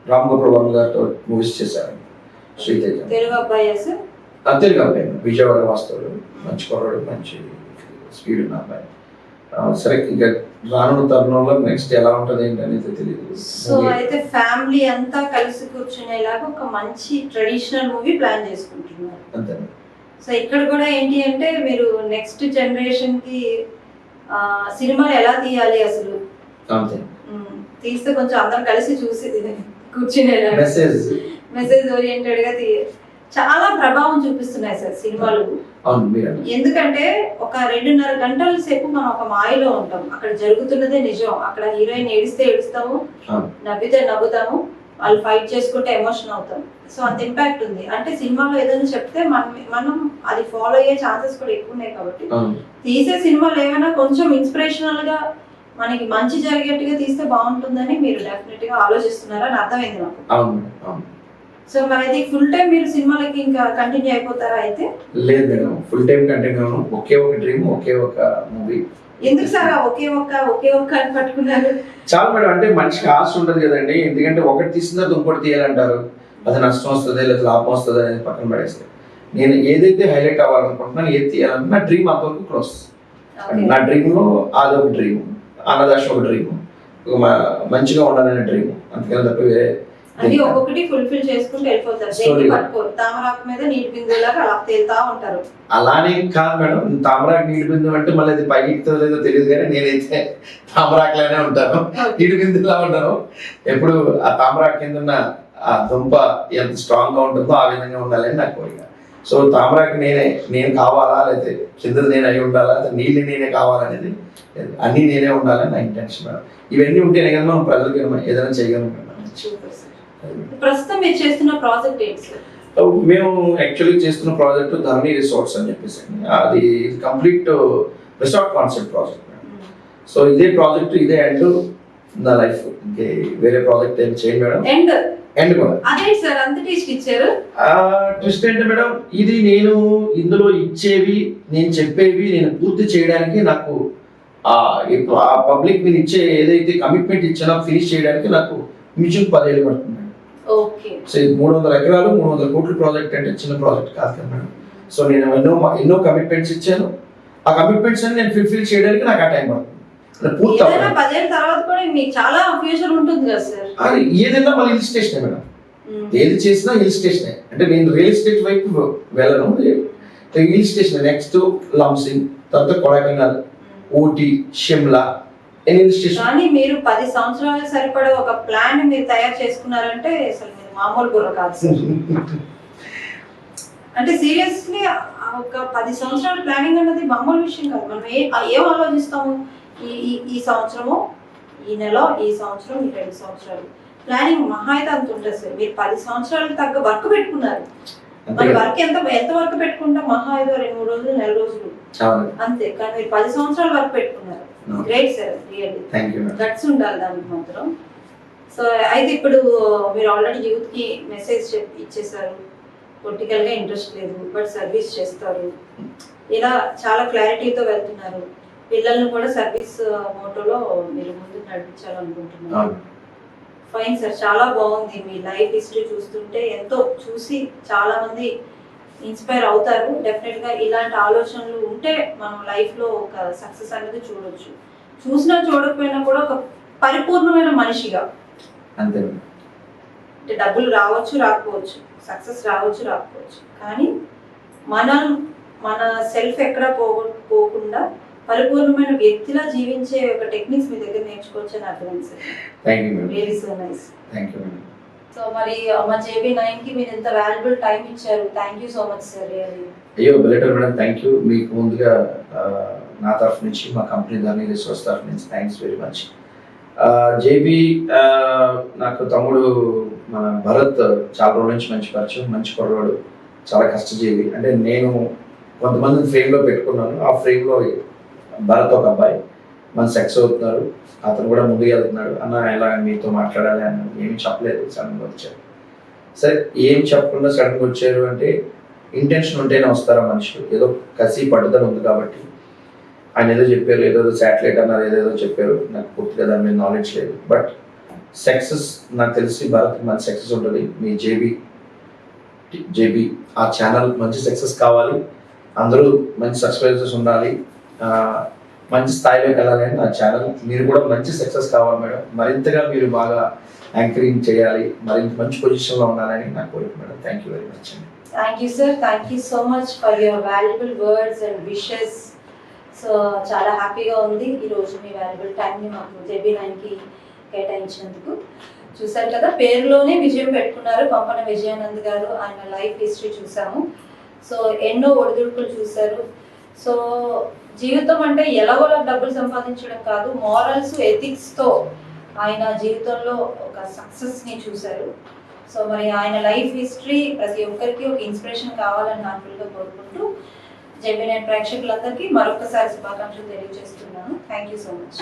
రామ్ గోపాల్ వర్మ గారితో మూవీస్ చేశారు. శ్రీతేజ తెలుగు అబ్బాయి సార్, తెలుగు అబ్బాయి, విజయవాడ వాస్తవుడు, మంచి కుర్రాడు, మంచి స్పీడ్ ఉన్న అబ్బాయి. సరే ఇంకా రానున్న తరుణంలో నెక్స్ట్ ఎలా ఉంటుంది ఏంటి అనేది తెలియదు. సో అయితే ఫ్యామిలీ అంతా కలిసి కూర్చునేలాగా ఒక మంచి ట్రెడిషనల్ మూవీ ప్లాన్ చేసుకుంటున్నారు అంతే. సో ఇక్కడ కూడా ఏంటి అంటే మీరు నెక్స్ట్ జనరేషన్ కి సినిమాలు ఎలా తీయాలి అసలు, అంతే, తీస్తే కొంచెం అందరం కలిసి చూసి కూర్చునేలాగా మెసేజ్ ఓరియంటెడ్ గా చాలా ప్రభావం చూపిస్తున్నాయి సార్ సినిమాలు. ఎందుకంటే ఒక 2.5 గంటల సేపు మనం ఒక మాయలో ఉంటాం. అక్కడ జరుగుతున్నదే నిజం. అక్కడ హీరోయిన్ ఏడిస్తే ఏడుస్తాము, నవ్వితే నవ్వుతాము, వాళ్ళు ఫైట్ చేసుకుంటే ఎమోషన్ అవుతాం. సో అంత ఇంపాక్ట్ ఉంది. అంటే సినిమాలో ఏదైనా చెప్తే మనం అది ఫాలో అయ్యే ఛాన్సెస్ కూడా ఎక్కువ ఉన్నాయి. కాబట్టి తీసే సినిమాలు ఏమైనా కొంచెం ఇన్స్పిరేషనల్ గా మనకి మంచి జరిగేట్టుగా తీస్తే బాగుంటుందని మీరు డెఫినెట్ గా ఆలోచిస్తున్నారని అర్థమైంది నాకు. సో మరి అయితే ఫుల్ టైం మీరు సినిమాలకి ఇంకా కంటిన్యూ అయిపోతారా? అయితే లేదు మేడం, ఫుల్ టైం కంటిన్యూ. ఒకే ఒక డ్రీమ్, ఒకే ఒక మూవీ. ఎందుకు సార్ ఒకే ఒక్క అని పట్టుకున్నారు? చాలా మేడం, అంటే మనిషికి ఆశ ఉంటుంది కదండి. ఎందుకంటే ఒకటి తీసిన తర్వాత ఇంకోటి తీయాలంటారు. అది నష్టం వస్తుంది లేదా లాభం వస్తుంది అనేది పక్కన పడేస్తే, నేను ఏదైతే హైలైట్ అవ్వాలనుకుంటున్నాను, ఏది తీయాలనుకుంటున్నా, నా డ్రీమ్ అంతవరకు క్లోజ్. నా డ్రీమ్ లో అదొక డ్రీమ్, అన్నదాశ ఒక డ్రీమ్, మంచిగా ఉండాలనే డ్రీమ్. అందుకని తప్ప వేరే అది ఒక్కొక్కటి ఫుల్ఫిల్ చేసుకుంటూ వెళ్ళిపోతారు. దేన్ని పట్టుకోరు, తామరాకు మీద నీటి బిందువులాగా అలా తేలుతా ఉంటారు. అలానే కాదు మేడం, తామరాకు నీటి బిందువు అంటే మళ్ళీ అది పైకి ఎక్కుతుందో లేదో తెలియదు, కానీ నేనైతే తామరాకులానే ఉంటాను, నీటి బిందువులా ఉంటాను. ఎప్పుడు ఆ తామరాకు కింద ఉన్న ఆ దుంప ఎంత స్ట్రాంగ్ గా ఉంటుందో ఆ విధంగా ఉండాలని నాకు కోరిక. సో తామరాకు నేను కావాలా, లేకపోతే కింద నేను అయి ఉండాలా, నీళ్ళు నేనే కావాలనేది, అన్ని నేనే ఉండాలని నా ఇంటెన్షన్ మేడం. ఇవన్నీ ఉంటేనే కదా మనం ప్రజలకి ఏదైనా చేయగలం. ప్రస్తుతం మీరు చేస్తున్న ప్రాజెక్ట్ ఏంటి సార్? మేము యాక్చువల్లీ చేస్తున్న ప్రాజెక్ట్ ధర్ని రిసార్ట్స్ అని చెప్పేసి అది complete resort concept project. So ఇదే ప్రాజెక్ట్ ఇదే ఎండ్ నా లైఫ్, ఇంకే వేరే ప్రాజెక్ట్ ఏం చేయండి మేడం. ఎండ్ కూడా అదే సార్ అంత టేస్ట్ ఇచ్చారు. ట్విస్ట్ ఏంటి మేడం, ఇది నేను ఇందులో ఇచ్చేవి నేను చెప్పేవి నేను పూర్తి చేయడానికి నాకు ఆ పబ్లిక్ మీద ఇచ్చే ఏదైతే కమిట్మెంట్ ఇచ్చానో ఫినిష్ చేయడానికి నాకు మిషన్ 10 ఏళ్ళు పడుతుంది. ఓకే. సో 300 ఎకరాలు 300 కోట్ల ప్రాజెక్ట్ అంటే చిన్న ప్రాజెక్ట్ కాదు కదా మేడం. సో నేను ఎన్నో కమిట్మెంట్స్ ఇచ్చాను, ఆ కమిట్మెంట్స్ అని నేను ఫుల్ఫిల్ చేయడానికి నాకు ఆ టైం పడుతుంది. పూర్తి 10 ఏళ్ళ తర్వాత కూడా మీకు చాలా ఫ్యూచర్ ఉంటుంది కదా సార్. అది ఏదైనా మళ్ళీ హిల్ స్టేషన్ మేడం, ఏది చేసినా హిల్ స్టేషన్. అంటే నేను రియల్ ఎస్టేట్ వైపు వెళ్ళను, హిల్ స్టేషన్. నెక్స్ట్ లంసింగ్, తర్వాత కొడైకెనాల్, ఊటీ, షిమ్లా, హిల్ స్టేషన్. కానీ మీరు 10 సంవత్సరాలకు సరిపడే ఒక ప్లాన్ మీరు తయారు చేసుకున్నారంటే అసలు మీరు మామూలు బుర్ర కాదు సార్. అంటే సీరియస్లీ ఒక 10 సంవత్సరాల ప్లానింగ్ అన్నది మామూలు విషయం కాదు. మనం ఏం ఆలోచిస్తాము, ఈ సంవత్సరము, ఈ నెల, ఈ సంవత్సరం, ఈ 2 సంవత్సరాలు ప్లానింగ్ మహా అయితే అంత ఉంటుంది సార్. మీరు 10 సంవత్సరాలకు తగ్గ వర్క్ పెట్టుకున్నారు. మన వర్క్ ఎంత వర్క్ పెట్టుకుంటాం, మహా అయితే 2-3 రోజులు, 4 రోజులు అంతే. కానీ మీరు 10 సంవత్సరాలు వర్క్ పెట్టుకున్నారు. గ్రేట్ సార్, రియల్లీ గట్స్ ఉండాలి దానికి మాత్రం. సో అయితే ఇప్పుడు మీరు ఆల్రెడీ యూత్ కి మెసేజ్ ఇచ్చేసారు, పొలిటికల్ గా ఇంట్రెస్ట్ లేదు బట్ సర్వీస్ చేస్తారు, ఇలా చాలా క్లారిటీతో వెళ్తున్నారు. పిల్లల్ని కూడా సర్వీస్ మోటోలో మీరు ముందు నడిపించాలనుకుంటున్నారు. ఫైన్ సార్, చాలా బాగుంది. మీ లైఫ్ హిస్టరీ చూస్తుంటే ఎంతో చూసి చాలా మంది ఇన్స్పైర్ అవుతారు. డెఫినెట్ గా ఇలాంటి ఆలోచనలు ఉంటే మనం లైఫ్ లో ఒక సక్సెస్ అనేది చూడొచ్చు. చూసినా చూడకపోయినా కూడా ఒక పరిపూర్ణమైన మనిషిగా. అంతే. అంటే డబ్బులు రావచ్చు రాకపోవచ్చు, సక్సెస్ రావచ్చు రాకపోవచ్చు, కానీ మన సెల్ఫ్ ఎక్కడ పోకుండా పరిపూర్ణమైన వ్యక్తిలా జీవించే ఒక టెక్నిక్స్ మీ దగ్గర నేర్చుకోవచ్చు అని అర్థమైంది sir. Really so nice. So మరి మా JB9 కి మీరు ఎంత వాల్యుబుల్ టైం ఇచ్చారు. Thank you so much sir. Really అయ్యో బెలెటర్ మేడం, థ్యాంక్ యూ. మీకు ముందుగా నా తరఫు నుంచి, మా కంపెనీ ధర్ని రిసోర్స్ తరఫు నుంచి థ్యాంక్స్ వెరీ మచ్. JB నాకు తమ్ముడు మన భరత్ చాలా రోజుల నుంచి మంచి పరిచయం, మంచి కుర్రవాడు, చాలా కష్టజీవి. అంటే నేను కొంతమందిని ఫ్రేమ్లో పెట్టుకున్నాను, ఆ ఫ్రేమ్లో భరత్ ఒక అబ్బాయి మన సెక్స్ అవుతున్నారు, అతను కూడా ముందుకు వెళ్తున్నాడు. అన్న ఎలా మీతో మాట్లాడాలి అని ఏమి చెప్పలేదు, సడన్గా వచ్చారు. సరే ఏం చెప్పకుండా సడన్గా వచ్చారు అంటే ఇంటెన్షన్ ఉంటేనే వస్తారా మనుషులు, ఏదో కసి పట్టుదల ఉంది కాబట్టి. ఆయన ఏదో చెప్పారు, ఏదో శాటిలైట్ అన్నారు, ఏదేదో చెప్పారు, నాకు పూర్తిగా దాని మీద నాలెడ్జ్ లేదు. బట్ సక్సెస్ నాకు తెలిసి భారత్ మంచి సక్సెస్ ఉంటుంది. మీ JB ఆ ఛానల్ మంచి సక్సెస్ కావాలి, అందరూ మంచి సబ్స్క్రైబర్స్ ఉండాలి, మంచి స్థాయిలోకి వెళ్ళాలి అని నా ఛానల్. మీరు కూడా మంచి సక్సెస్ కావాలి మేడం, మరింతగా మీరు బాగా యాంకరింగ్ చేయాలి, మరింత మంచి పొజిషన్లో ఉండాలని నా కోరిక madam. Thank you very much. Thank you sir, thank you so much for your valuable words and wishes. So చాలా హ్యాపీగా ఉంది ఈరోజు మీ వాల్యుబుల్ టైంని మాకు JB9కి కేటాయించినందుకు. చూసారు కదా, పేరులోనే విజయం పెట్టుకున్నారు పంపన విజయానంద్ గారు. ఆయన లైఫ్ హిస్టరీ చూసాము. సో ఎన్నో ఒడిదుడుకులు చూశారు. సో జీవితం అంటే ఎలాగోలా డబ్బులు సంపాదించడం కాదు, మారల్స్, ఎథిక్స్తో ఆయన జీవితంలో ఒక సక్సెస్ని చూశారు. సో మరి ఆయన లైఫ్ హిస్టరీ ప్రతి ఒక్కరికి ఒక ఇన్స్పిరేషన్ కావాలని హార్ట్ఫుల్గా కోరుకుంటూ JB9 ప్రేక్షకులందరికీ మరొకసారి శుభాకాంక్షలు తెలియజేస్తున్నాను. Thank you so much.